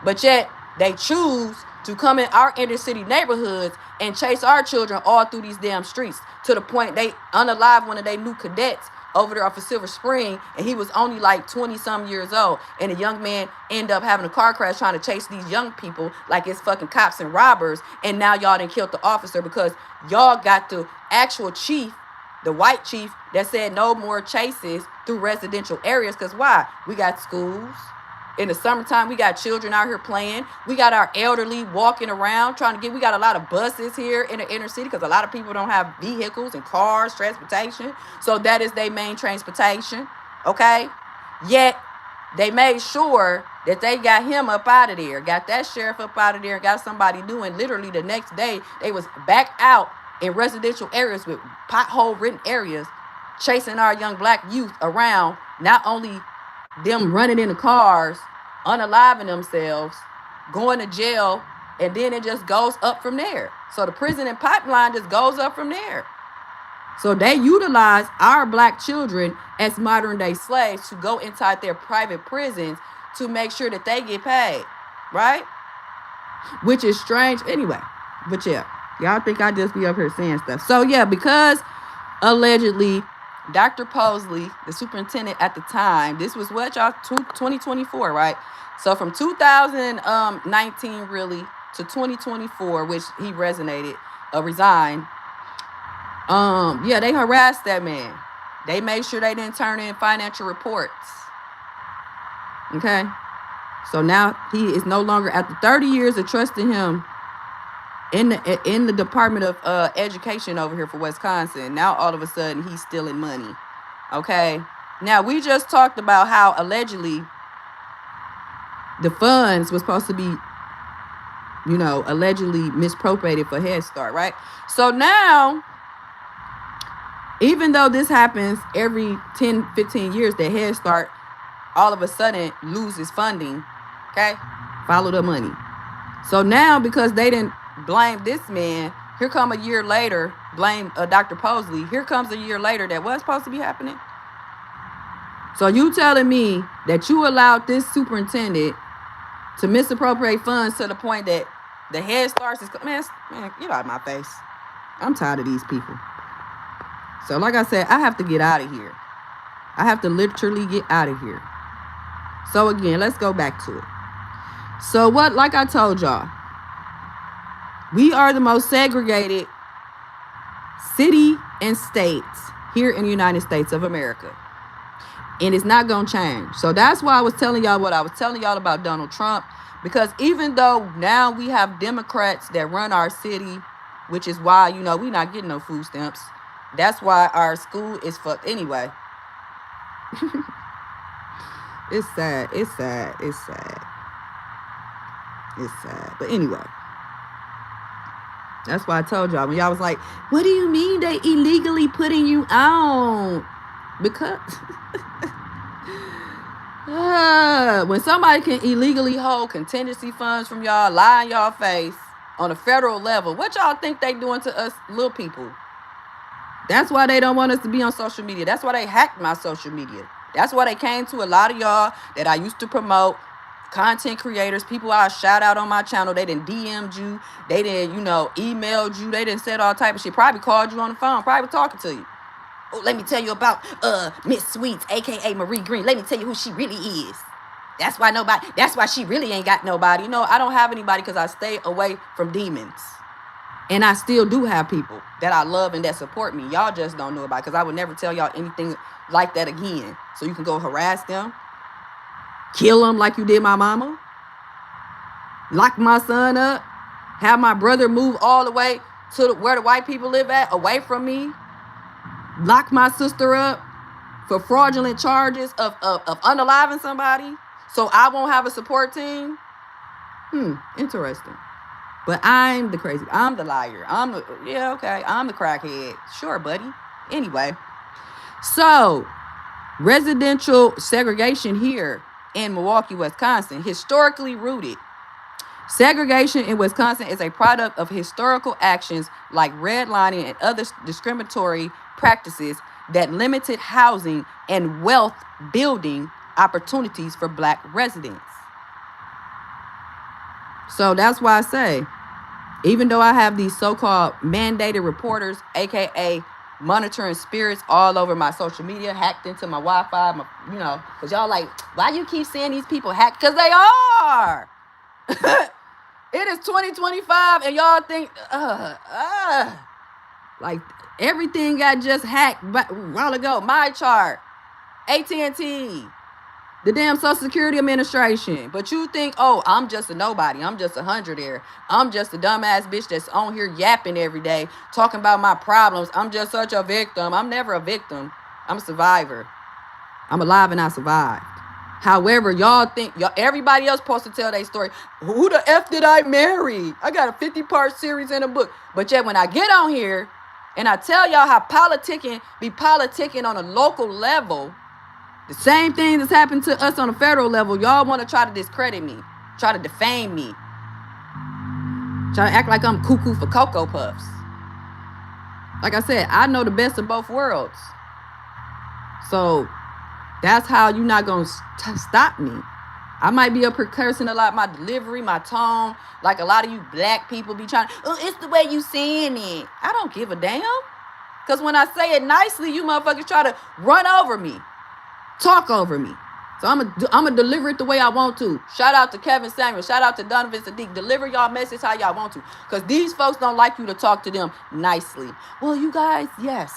But yet, they choose to come in our inner city neighborhoods and chase our children all through these damn streets, to the point they unalive one of their new cadets over there off of Silver Spring, and he was only like 20-some years old, and a young man ended up having a car crash trying to chase these young people like it's fucking cops and robbers, and now y'all done killed the officer because y'all got the actual chief, the white chief, that said no more chases through residential areas. Because why? We got schools. In the summertime, we got children out here playing. We got our elderly walking around trying to we got a lot of buses here in the inner city because a lot of people don't have vehicles and cars, transportation. So that is their main transportation, okay? Yet, they made sure that they got him up out of there, got that sheriff up out of there, got somebody doing literally the next day. They was back out in residential areas with pothole-ridden areas, chasing our young black youth around, not only them running in the cars, unaliving themselves, going to jail, and then it just goes up from there. So the prison and pipeline just goes up from there. So they utilize our black children as modern day slaves to go inside their private prisons to make sure that they get paid, right? Which is strange anyway. But yeah, y'all think I just be up here saying stuff. So yeah, because allegedly Dr. Posley, the superintendent at the time, this was what, y'all, 2024, right? So from 2019 really to 2024, which he resigned. Yeah, they harassed that man. They made sure they didn't turn in financial reports. Okay? So now he is no longer, after 30 years of trusting him in the Department of Education over here for Wisconsin, now all of a sudden he's stealing money. Okay? Now we just talked about how allegedly the funds was supposed to be, allegedly misappropriated for Head Start, right? So now, even though this happens every 10, 15 years, that Head Start all of a sudden loses funding, okay? Follow the money. So now, because they didn't blame this man, here come a year later, blame Dr. Posley, here comes a year later that was supposed to be happening. So you telling me that you allowed this superintendent to misappropriate funds to the point that the Head Starts is, man, get out of my face. I'm tired of these people. So like I said, I have to get out of here. I have to literally get out of here. So again, let's go back to it. So what, like I told y'all, we are the most segregated city and states here in the United States of America. And it's not going to change. So that's why I was telling y'all what I was telling y'all about Donald Trump. Because even though now we have Democrats that run our city, which is why, we not getting no food stamps. That's why our school is fucked. Anyway. It's sad. It's sad. It's sad. It's sad. But anyway. That's why I told y'all. When y'all was like, what do you mean they illegally putting you on? Because when somebody can illegally hold contingency funds from y'all, lie in y'all face on a federal level, what y'all think they doing to us little people? That's why they don't want us to be on social media. That's why they hacked my social media. That's why they came to a lot of y'all that I used to promote, content creators, people I shout out on my channel. They didn't DM'd you. They didn't, emailed you. They didn't said all type of shit. Probably called you on the phone. Probably talking to you. Oh, let me tell you about Miss Sweetz, a.k.a. Marie Green. Let me tell you who she really is. That's why she really ain't got nobody. I don't have anybody because I stay away from demons. And I still do have people that I love and that support me. Y'all just don't know about it because I would never tell y'all anything like that again. So you can go harass them, kill them like you did my mama, lock my son up, have my brother move all the way to where the white people live at, away from me, lock my sister up for fraudulent charges of unaliving somebody so I won't have a support team. Interesting. But I'm the crazy. I'm the liar. I'm the crackhead. Sure, buddy. Anyway. So, residential segregation here in Milwaukee, Wisconsin, historically rooted. Segregation in Wisconsin is a product of historical actions like redlining and other discriminatory practices that limited housing and wealth building opportunities for Black residents. So that's why I say, even though I have these so-called mandated reporters, aka monitoring spirits all over my social media, hacked into my Wi-Fi, because y'all like, why you keep saying these people hacked? Because they are. It is 2025 and y'all think, like everything got just hacked a while ago. My chart, AT&T, the damn Social Security Administration. But you think, oh, I'm just a nobody. I'm just a hundredaire. I'm just a dumbass bitch that's on here yapping every day, talking about my problems. I'm just such a victim. I'm never a victim. I'm a survivor. I'm alive and I survived. However, everybody else supposed to tell their story. Who the F did I marry? I got a 50-part series in a book. But yet when I get on here and I tell y'all how be politicking on a local level, the same thing that's happened to us on a federal level, y'all want to try to discredit me, try to defame me, try to act like I'm cuckoo for Cocoa Puffs. Like I said, I know the best of both worlds. So that's how you're not going to stop me. I might be up here cursing a lot, my delivery, my tone, like a lot of you Black people be trying, oh, it's the way you saying it. I don't give a damn. Because when I say it nicely, you motherfuckers try to run over me, talk over me. So I'm gonna deliver it the way I want to. Shout out to Kevin Samuel. Shout out to Donovan Sadiq. Deliver y'all message how y'all want to. Because these folks don't like you to talk to them nicely. Well, you guys, yes.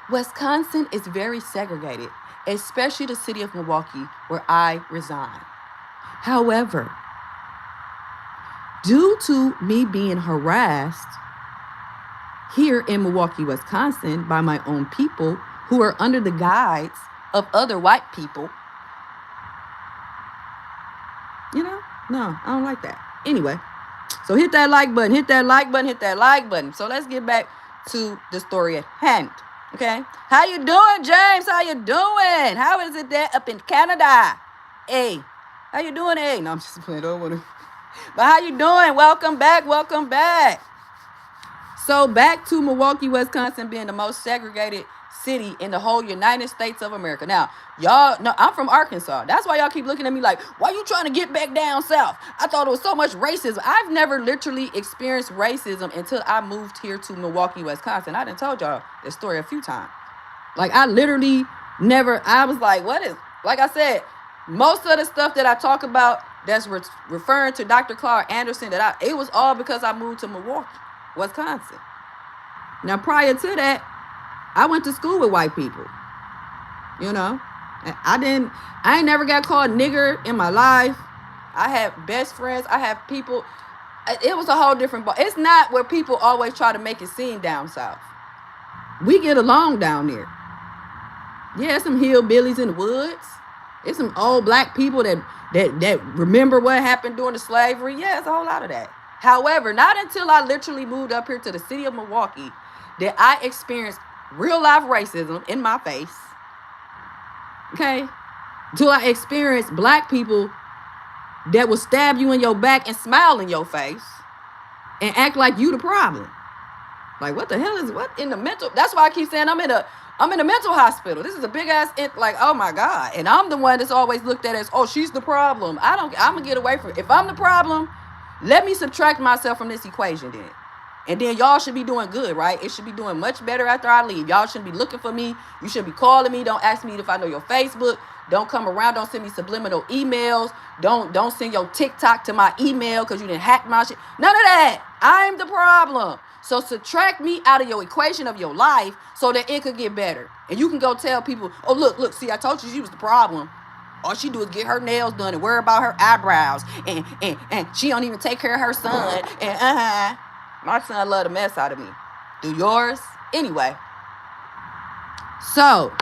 Wisconsin is very segregated, especially the city of Milwaukee, where I reside. However, due to me being harassed here in Milwaukee, Wisconsin, by my own people who are under the guides of other white people, you know, no, I don't like that. Anyway, so hit that like button, hit that like button, hit that like button. So let's get back to the story at hand. Okay, how you doing, James? How you doing? How is it there up in Canada? Hey, how you doing? Hey, no, I'm just playing. Don't want to. But how you doing? Welcome back. Welcome back. So back to Milwaukee, Wisconsin being the most segregated city in the whole United States of America. Now, y'all know I'm from Arkansas. That's why y'all keep looking at me like, why you trying to get back down south? I thought it was so much racism. I've never literally experienced racism until I moved here to Milwaukee, Wisconsin. I done told y'all this story a few times. Like, I literally never, I was like, what is, like I said, most of the stuff that I talk about that's referring to Dr. Clark Anderson, it was all because I moved to Milwaukee, Wisconsin. Now, prior to that, I went to school with white people, you know. I ain't never got called nigger in my life. I had best friends. I have people. It was a whole different, it's not where people always try to make it seem down south. We get along down there. Yeah, some hillbillies in the woods. It's some old black people that remember what happened during the slavery. Yeah, it's a whole lot of that. However, not until I literally moved up here to the city of Milwaukee did I experience real life racism in my face. Okay? Till I experienced black people that will stab you in your back and smile in your face and act like you the problem. Like, what the hell is, what in the mental? That's why I keep saying I'm in a mental hospital. This is a big ass, like, oh my God. And I'm the one that's always looked at as, oh, she's the problem. I'm gonna get away from it. If I'm the problem, let me subtract myself from this equation then. And then y'all should be doing good, right? It should be doing much better after I leave. Y'all shouldn't be looking for me. You should be calling me. Don't ask me if I know your Facebook. Don't come around. Don't send me subliminal emails. Don't send your TikTok to my email because you didn't hack my shit. None of that. I'm the problem. So subtract me out of your equation of your life so that it could get better. And you can go tell people, oh, look, see, I told you she was the problem. All she do is get her nails done and worry about her eyebrows. And she don't even take care of her son. And my son loved the mess out of me. Do yours? Anyway. So,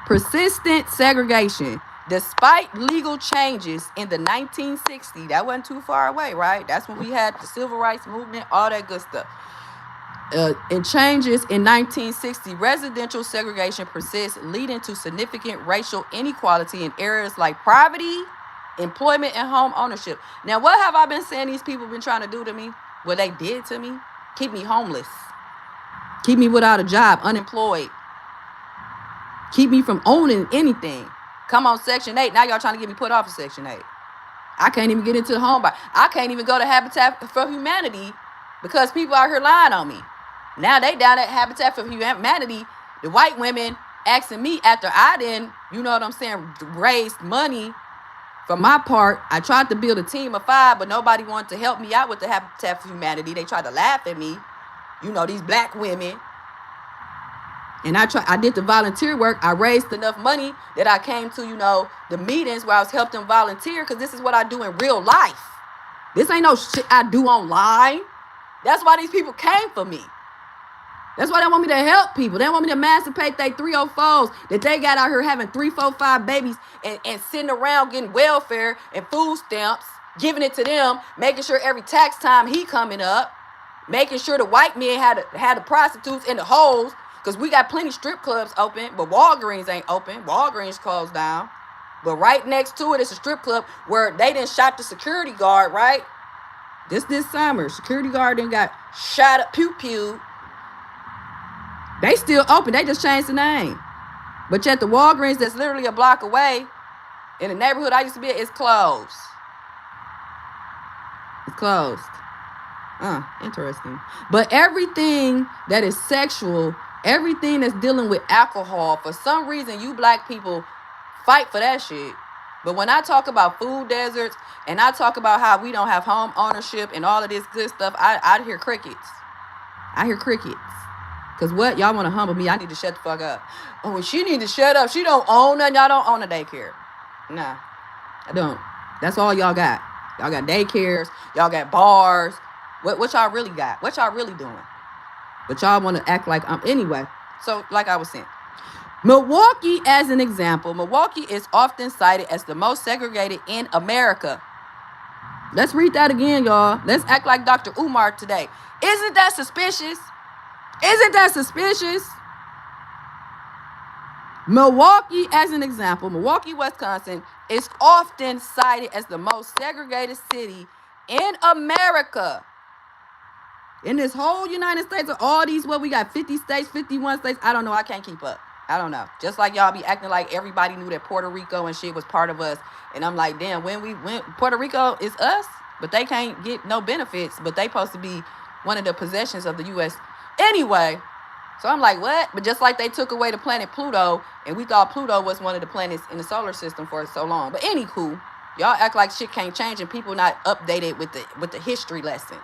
persistent segregation. Despite legal changes in the 1960s, that wasn't too far away, right? That's when we had the civil rights movement, all that good stuff. And changes in 1960, residential segregation persists, leading to significant racial inequality in areas like poverty, employment, and home ownership. Now, what have I been saying these people been trying to do to me? What they did to me? Keep me homeless. Keep me without a job, unemployed. Keep me from owning anything. Come on, Section 8. Now y'all trying to get me put off of Section 8. I can't even get into the home buy. I can't even go to Habitat for Humanity because people out here lying on me. Now they down at Habitat for Humanity, the white women asking me after I didn't, you know what I'm saying, raised money. For my part, I tried to build a team of 5, but nobody wanted to help me out with the Habitat for Humanity. They tried to laugh at me, you know, these black women. And I did the volunteer work. I raised enough money that I came to, you know, the meetings where I was helping them volunteer because this is what I do in real life. This ain't no shit I do online. That's why these people came for me. That's why they want me to help people. They want me to emancipate their 304s that they got out here having 3, 4, 5 babies and sitting around getting welfare and food stamps, giving it to them, making sure every tax time he coming up, making sure the white men had the prostitutes in the holes, because we got plenty strip clubs open, but Walgreens ain't open. Walgreens closed down. But right next to it is a strip club where they done shot the security guard, right? This summer, security guard done got shot up, pew. They still open. They just changed the name. But yet the Walgreens that's literally a block away in the neighborhood I used to be at is closed. It's closed. Interesting. But everything that is sexual, Everything that's dealing with alcohol, for some reason, you black people fight for that shit. But when I talk about food deserts and I talk about how we don't have home ownership and all of this good stuff, I hear crickets. I hear crickets. Because what? Y'all want to humble me. I need to shut the fuck up. Oh, she need to shut up. She don't own nothing. Y'all don't own a daycare. Nah, I don't. That's all y'all got. Y'all got daycares. Y'all got bars. What y'all really got? What y'all really doing? But y'all want to act like anyway. So like I was saying, Milwaukee as an example. Milwaukee is often cited as the most segregated in America. Let's read that again, y'all. Let's act like Dr. Umar today. Isn't that suspicious? Isn't that suspicious? Milwaukee as an example. Milwaukee, Wisconsin is often cited as the most segregated city in America. In this whole United States, of all these, what we got, 50 states, 51 states, I don't know, I can't keep up. I don't know. Just like y'all be acting like everybody knew that Puerto Rico and shit was part of us. And I'm like, damn, when we went, Puerto Rico is us, but they can't get no benefits, but they supposed to be one of the possessions of the U.S. Anyway, so I'm like, what? But just like they took away the planet Pluto, and we thought Pluto was one of the planets in the solar system for so long. But anywho, y'all act like shit can't change and people not updated with the history lesson.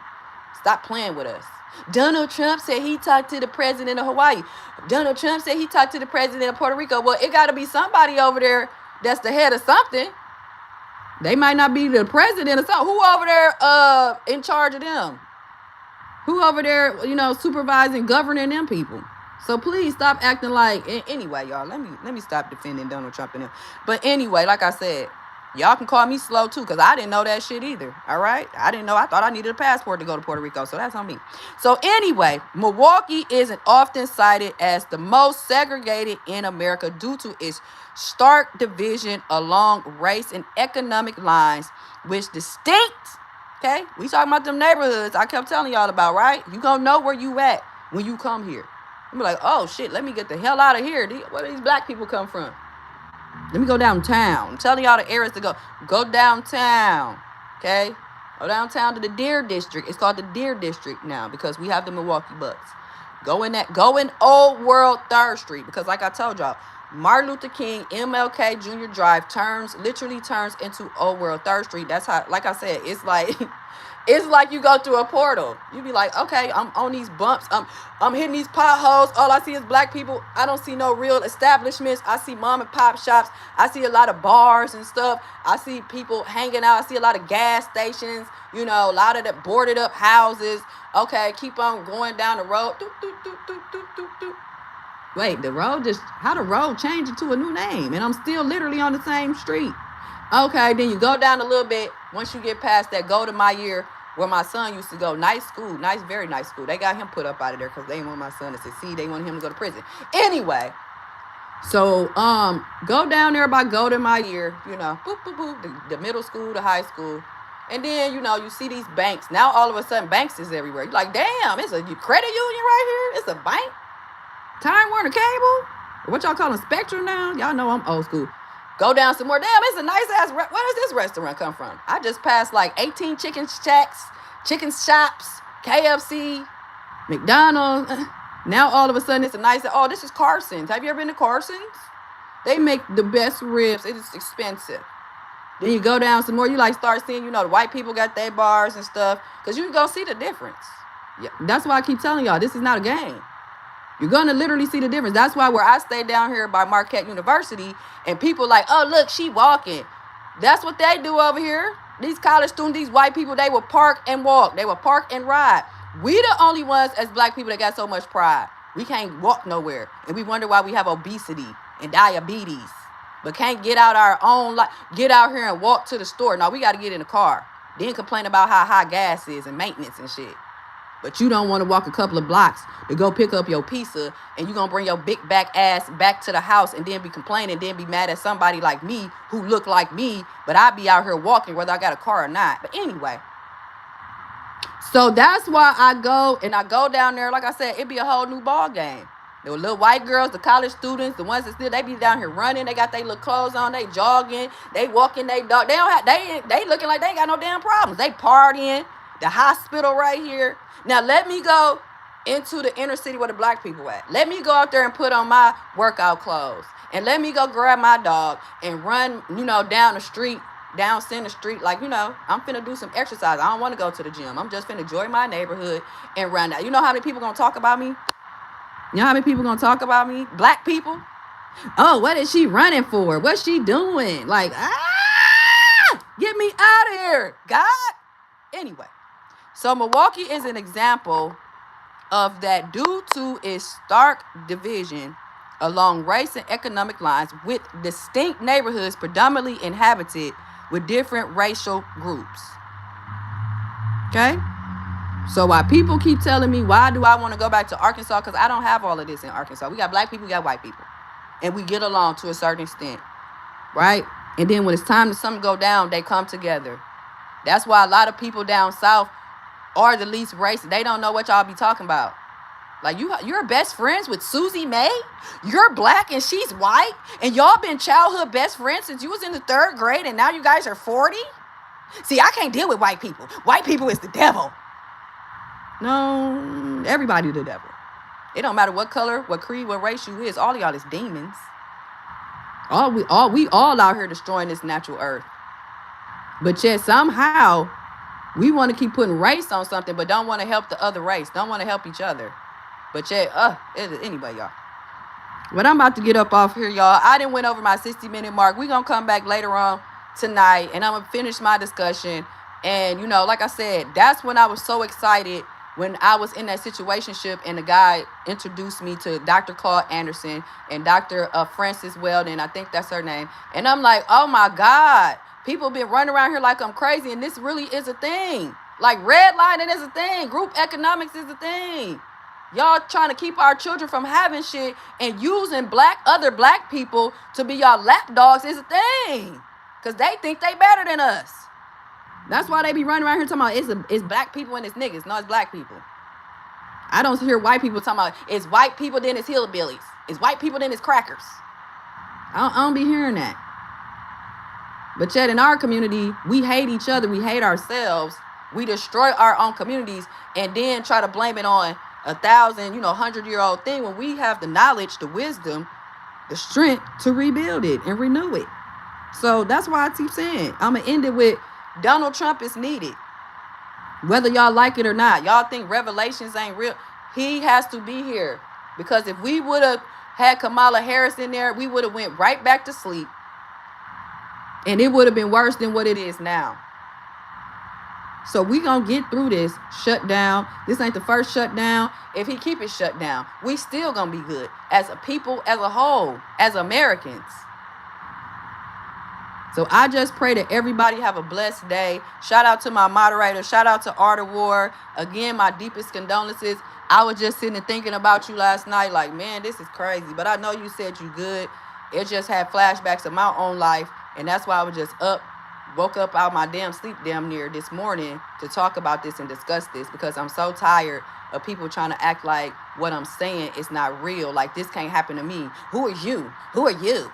Stop playing with us. Donald Trump said he talked to the president of Hawaii. Donald Trump said he talked to the president of Puerto Rico. Well, it got to be somebody over there that's the head of something. They might not be the president or something. Who over there in charge of them? Who over there, supervising, governing them people? So please stop acting like. Anyway, y'all, let me stop defending Donald Trump and them. But anyway, like I said, y'all can call me slow too, because I didn't know that shit either. All right? I didn't know. I thought I needed a passport to go to Puerto Rico, so that's on me. So anyway, Milwaukee isn't often cited as the most segregated in America due to its stark division along race and economic lines, which distinct. Okay? We talking about them neighborhoods I kept telling y'all about, right? You gonna know where you at when you come here. You be like, oh shit, let me get the hell out of here. Where do these black people come from? Let me go downtown. I'm telling y'all the areas to go. Go downtown. Okay? Go downtown to the Deer District. It's called the Deer District now because we have the Milwaukee Bucks. Go in Old World 3rd Street because like I told y'all, Martin Luther King MLK Jr. Drive literally turns into Old World 3rd Street. That's how, like I said, it's like you go through a portal. You be like, okay, I'm on these bumps. I'm hitting these potholes. All I see is black people. I don't see no real establishments. I see mom and pop shops. I see a lot of bars and stuff. I see people hanging out. I see a lot of gas stations. A lot of the boarded up houses. Okay, keep on going down the road. Doop, doop, doop, doop, doop, doop, doop. Wait, how the road changed it to a new name? And I'm still literally on the same street. Okay, then you go down a little bit. Once you get past that, go to my year where my son used to go. Nice school, very nice school. They got him put up out of there because they didn't want my son to succeed. They wanted him to go to prison. Anyway, so go down there by go to my year, boop, boop, boop, the middle school, the high school. And then, you see these banks. Now, all of a sudden, banks is everywhere. You're like, damn, it's a credit union right here. It's a bank. Time Warner Cable. What y'all calling Spectrum now? Y'all know I'm old school. Go down some more. Damn, it's a nice ass. Where does this restaurant come from? I just passed like 18 chicken shacks, chicken shops, KFC, McDonald's. Now all of a sudden it's a nice. Oh, this is Carson's. Have you ever been to Carson's? They make the best ribs. It is expensive. Then you go down some more. You start seeing, the white people got their bars and stuff. Because you can go see the difference. Yeah, that's why I keep telling y'all, this is not a game. You're going to literally see the difference. That's why where I stay down here by Marquette University, and people like, oh, look, she walking. That's what they do over here. These college students, these white people, they will park and walk. They will park and ride. We the only ones as black people that got so much pride. We can't walk nowhere. And we wonder why we have obesity and diabetes. But can't get out our own life, get out here and walk to the store. No, we got to get in the car. Then complain about how high gas is and maintenance and shit. But you don't want to walk a couple of blocks to go pick up your pizza, and you're going to bring your big back ass back to the house and then be complaining, then be mad at somebody like me who look like me, but I be out here walking whether I got a car or not. But anyway, so that's why I go down there. Like I said, it be a whole new ball game. The little white girls, the college students, the ones that still, they be down here running. They got their little clothes on. They jogging. They walking. They dog. They looking like they ain't got no damn problems. They partying. The hospital right here. Now let me go into the inner city where the black people at. Let me go out there and put on my workout clothes. And let me go grab my dog and run, down the street, down Center Street. Like, I'm finna do some exercise. I don't want to go to the gym. I'm just finna enjoy my neighborhood and run out. You know how many people gonna talk about me? You know how many people gonna talk about me? Black people. Oh, what is she running for? What's she doing? Like, get me out of here, God. Anyway, so Milwaukee is an example of that due to its stark division along race and economic lines with distinct neighborhoods predominantly inhabited with different racial groups. Okay? So while people keep telling me, why do I want to go back to Arkansas? Because I don't have all of this in Arkansas. We got black people, we got white people. And we get along to a certain extent. Right? And then when it's time to something go down, they come together. That's why a lot of people down south are the least racist. They don't know what y'all be talking about. Like, you're best friends with Susie May? You're black and she's white? And y'all been childhood best friends since you was in the 3rd grade and now you guys are 40? See, I can't deal with white people. White people is the devil. No, everybody the devil. It don't matter what color, what creed, what race you is. All of y'all is demons. We all out here destroying this natural earth. But yet somehow we want to keep putting race on something, but don't want to help the other race. Don't want to help each other. But yet, anyway, y'all. But I'm about to get up off here, y'all. I didn't went over my 60-minute mark. We're going to come back later on tonight, and I'm going to finish my discussion. And, like I said, that's when I was so excited when I was in that situationship and the guy introduced me to Dr. Claude Anderson and Dr. Frances Weldon. I think that's her name. And I'm like, oh, my God. People been running around here like I'm crazy, and this really is a thing. Like, redlining is a thing. Group economics is a thing. Y'all trying to keep our children from having shit and using other black people to be y'all lapdogs is a thing. Because they think they better than us. That's why they be running around here talking about it's black people and it's niggas. No, it's black people. I don't hear white people talking about it's white people, then it's hillbillies. It's white people, then it's crackers. I don't be hearing that. But yet in our community, we hate each other. We hate ourselves. We destroy our own communities and then try to blame it on 1,000, 100-year-old thing when we have the knowledge, the wisdom, the strength to rebuild it and renew it. So that's why I keep saying, I'm going to end it with Donald Trump is needed. Whether y'all like it or not. Y'all think revelations ain't real. He has to be here. Because if we would have had Kamala Harris in there, we would have went right back to sleep. And it would have been worse than what it is now. So we going to get through this shutdown. This ain't the first shutdown. If he keep it shut down, we still going to be good. As a people, as a whole, as Americans. So I just pray that everybody have a blessed day. Shout out to my moderator. Shout out to Art of War. Again, my deepest condolences. I was just sitting and thinking about you last night. Like, man, this is crazy. But I know you said you good. It just had flashbacks of my own life. And that's why I was just woke up out my damn sleep damn near this morning to talk about this and discuss this. Because I'm so tired of people trying to act like what I'm saying is not real. Like, this can't happen to me. Who are you? Who are you?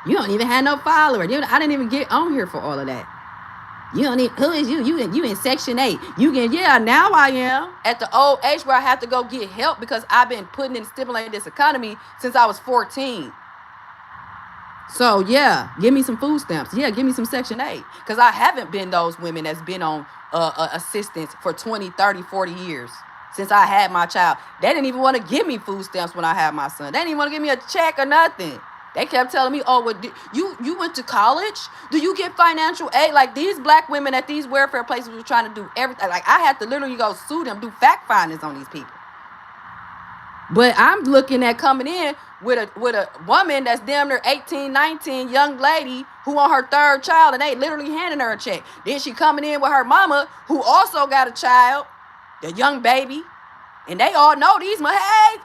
You don't even have no followers. I didn't even get on here for all of that. You don't need, who is you? You in Section 8. Now I am at the old age where I have to go get help because I've been putting and stimulating this economy since I was 14. So, yeah, give me some food stamps. Yeah, give me some Section 8. Because I haven't been those women that's been on assistance for 20, 30, 40 years since I had my child. They didn't even want to give me food stamps when I had my son. They didn't even want to give me a check or nothing. They kept telling me, oh, well, you went to college? Do you get financial aid? Like, these black women at these welfare places were trying to do everything. Like, I had to literally go sue them, do fact findings on these people. But I'm looking at coming in with a woman that's damn near 18, 19, young lady who on her 3rd child, and they literally handing her a check. Then she coming in with her mama who also got a child, the young baby. And they all know these. Hey,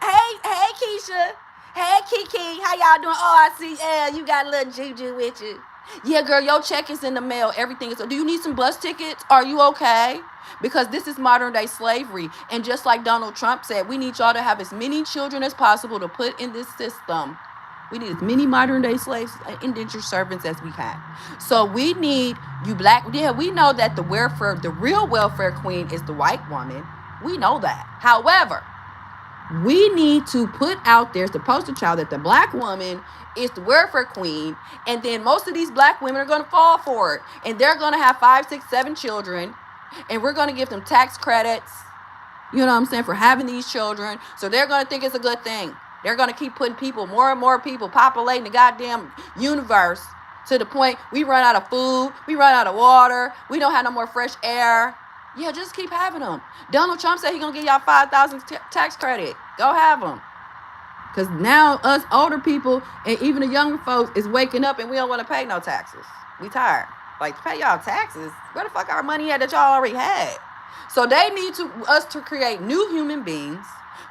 Keisha. Hey, Kiki, how y'all doing? Oh, I see, you got a little juju with you. Yeah, girl, your check is in the mail. Everything is. Do you need some bus tickets? Are you okay? Because this is modern day slavery. And just like Donald Trump said, we need y'all to have as many children as possible to put in this system. We need as many modern day slaves and indentured servants as we can. So we need you black. Yeah, we know that the real welfare queen is the white woman. We know that. However, we need to put out there as the poster child that the black woman is the welfare queen, and then most of these black women are going to fall for it, and they're going to have 5, 6, 7 children, and we're going to give them tax credits, you know what I'm saying, for having these children. So they're going to think it's a good thing. They're going to keep putting people, more and more people populating the goddamn universe to the point we run out of food, we run out of water, we don't have no more fresh air. Yeah, just keep having them. Donald Trump said he's going to give y'all 5,000 tax credit. Go have them. Because now us older people and even the younger folks is waking up and we don't want to pay no taxes. We tired. Like, to pay y'all taxes? Where the fuck our money at that y'all already had? So they need us to create new human beings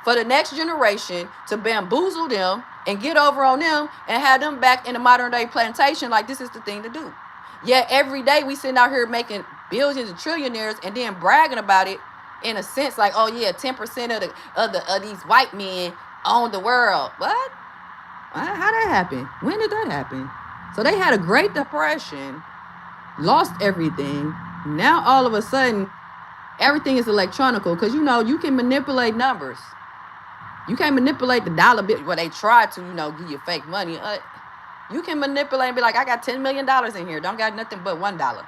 for the next generation to bamboozle them and get over on them and have them back in the modern day plantation like this is the thing to do. Yet every day we sitting out here making billions and trillionaires and then bragging about it in a sense like, oh yeah, 10% of these white men own the world. What? How that happen? When did that happen? So they had a Great Depression, lost everything. Now all of a sudden everything is electronical because you know you can manipulate numbers. You can't manipulate the dollar bill. Well, they try to, you know, give you fake money. You can manipulate and be like, I got $10 million in here. Don't got nothing but $1.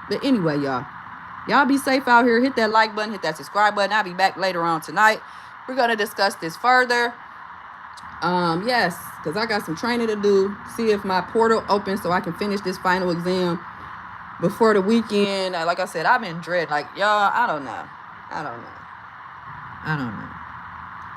But anyway, y'all be safe out here. Hit that like button. Hit that subscribe button. I'll be back later on tonight. We're going to discuss this further. Yes, because I got some training to do. See if my portal opens so I can finish this final exam before the weekend. Like I said, I've been dreading. Like, y'all, I don't know.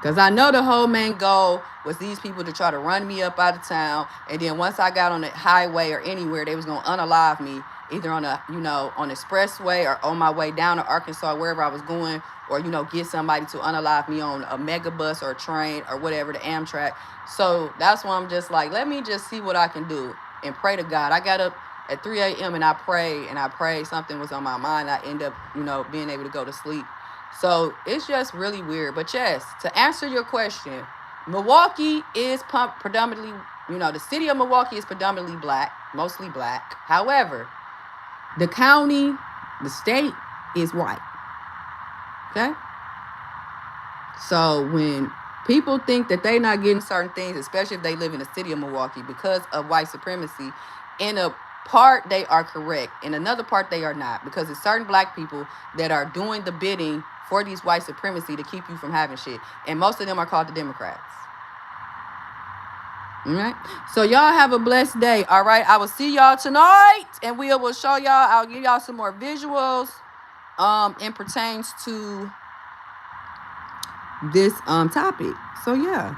Because I know the whole main goal was these people to try to run me up out of town. And then once I got on the highway or anywhere, they was going to unalive me, either on the, you know, on the expressway or on my way down to Arkansas, wherever I was going, or, you know, get somebody to unalive me on a mega bus or a train or whatever, the Amtrak. So that's why I'm just like, let me just see what I can do and pray to God. I got up at 3 a.m. and I prayed. Something was on my mind. I end up, you know, being able to go to sleep. So it's just really weird. But yes, to answer your question, Milwaukee is predominantly, you know, the city of Milwaukee is predominantly black, mostly black. However, the county, the state is white. Okay? So when people think that they're not getting certain things, especially if they live in the city of Milwaukee because of white supremacy, in a part they are correct. In another part they are not, because it's certain black people that are doing the bidding for these white supremacy to keep you from having shit. And most of them are called the Democrats. All right? So y'all have a blessed day. All right? I will see y'all tonight. And we will show y'all. I'll give y'all some more visuals in pertains to this topic. So yeah.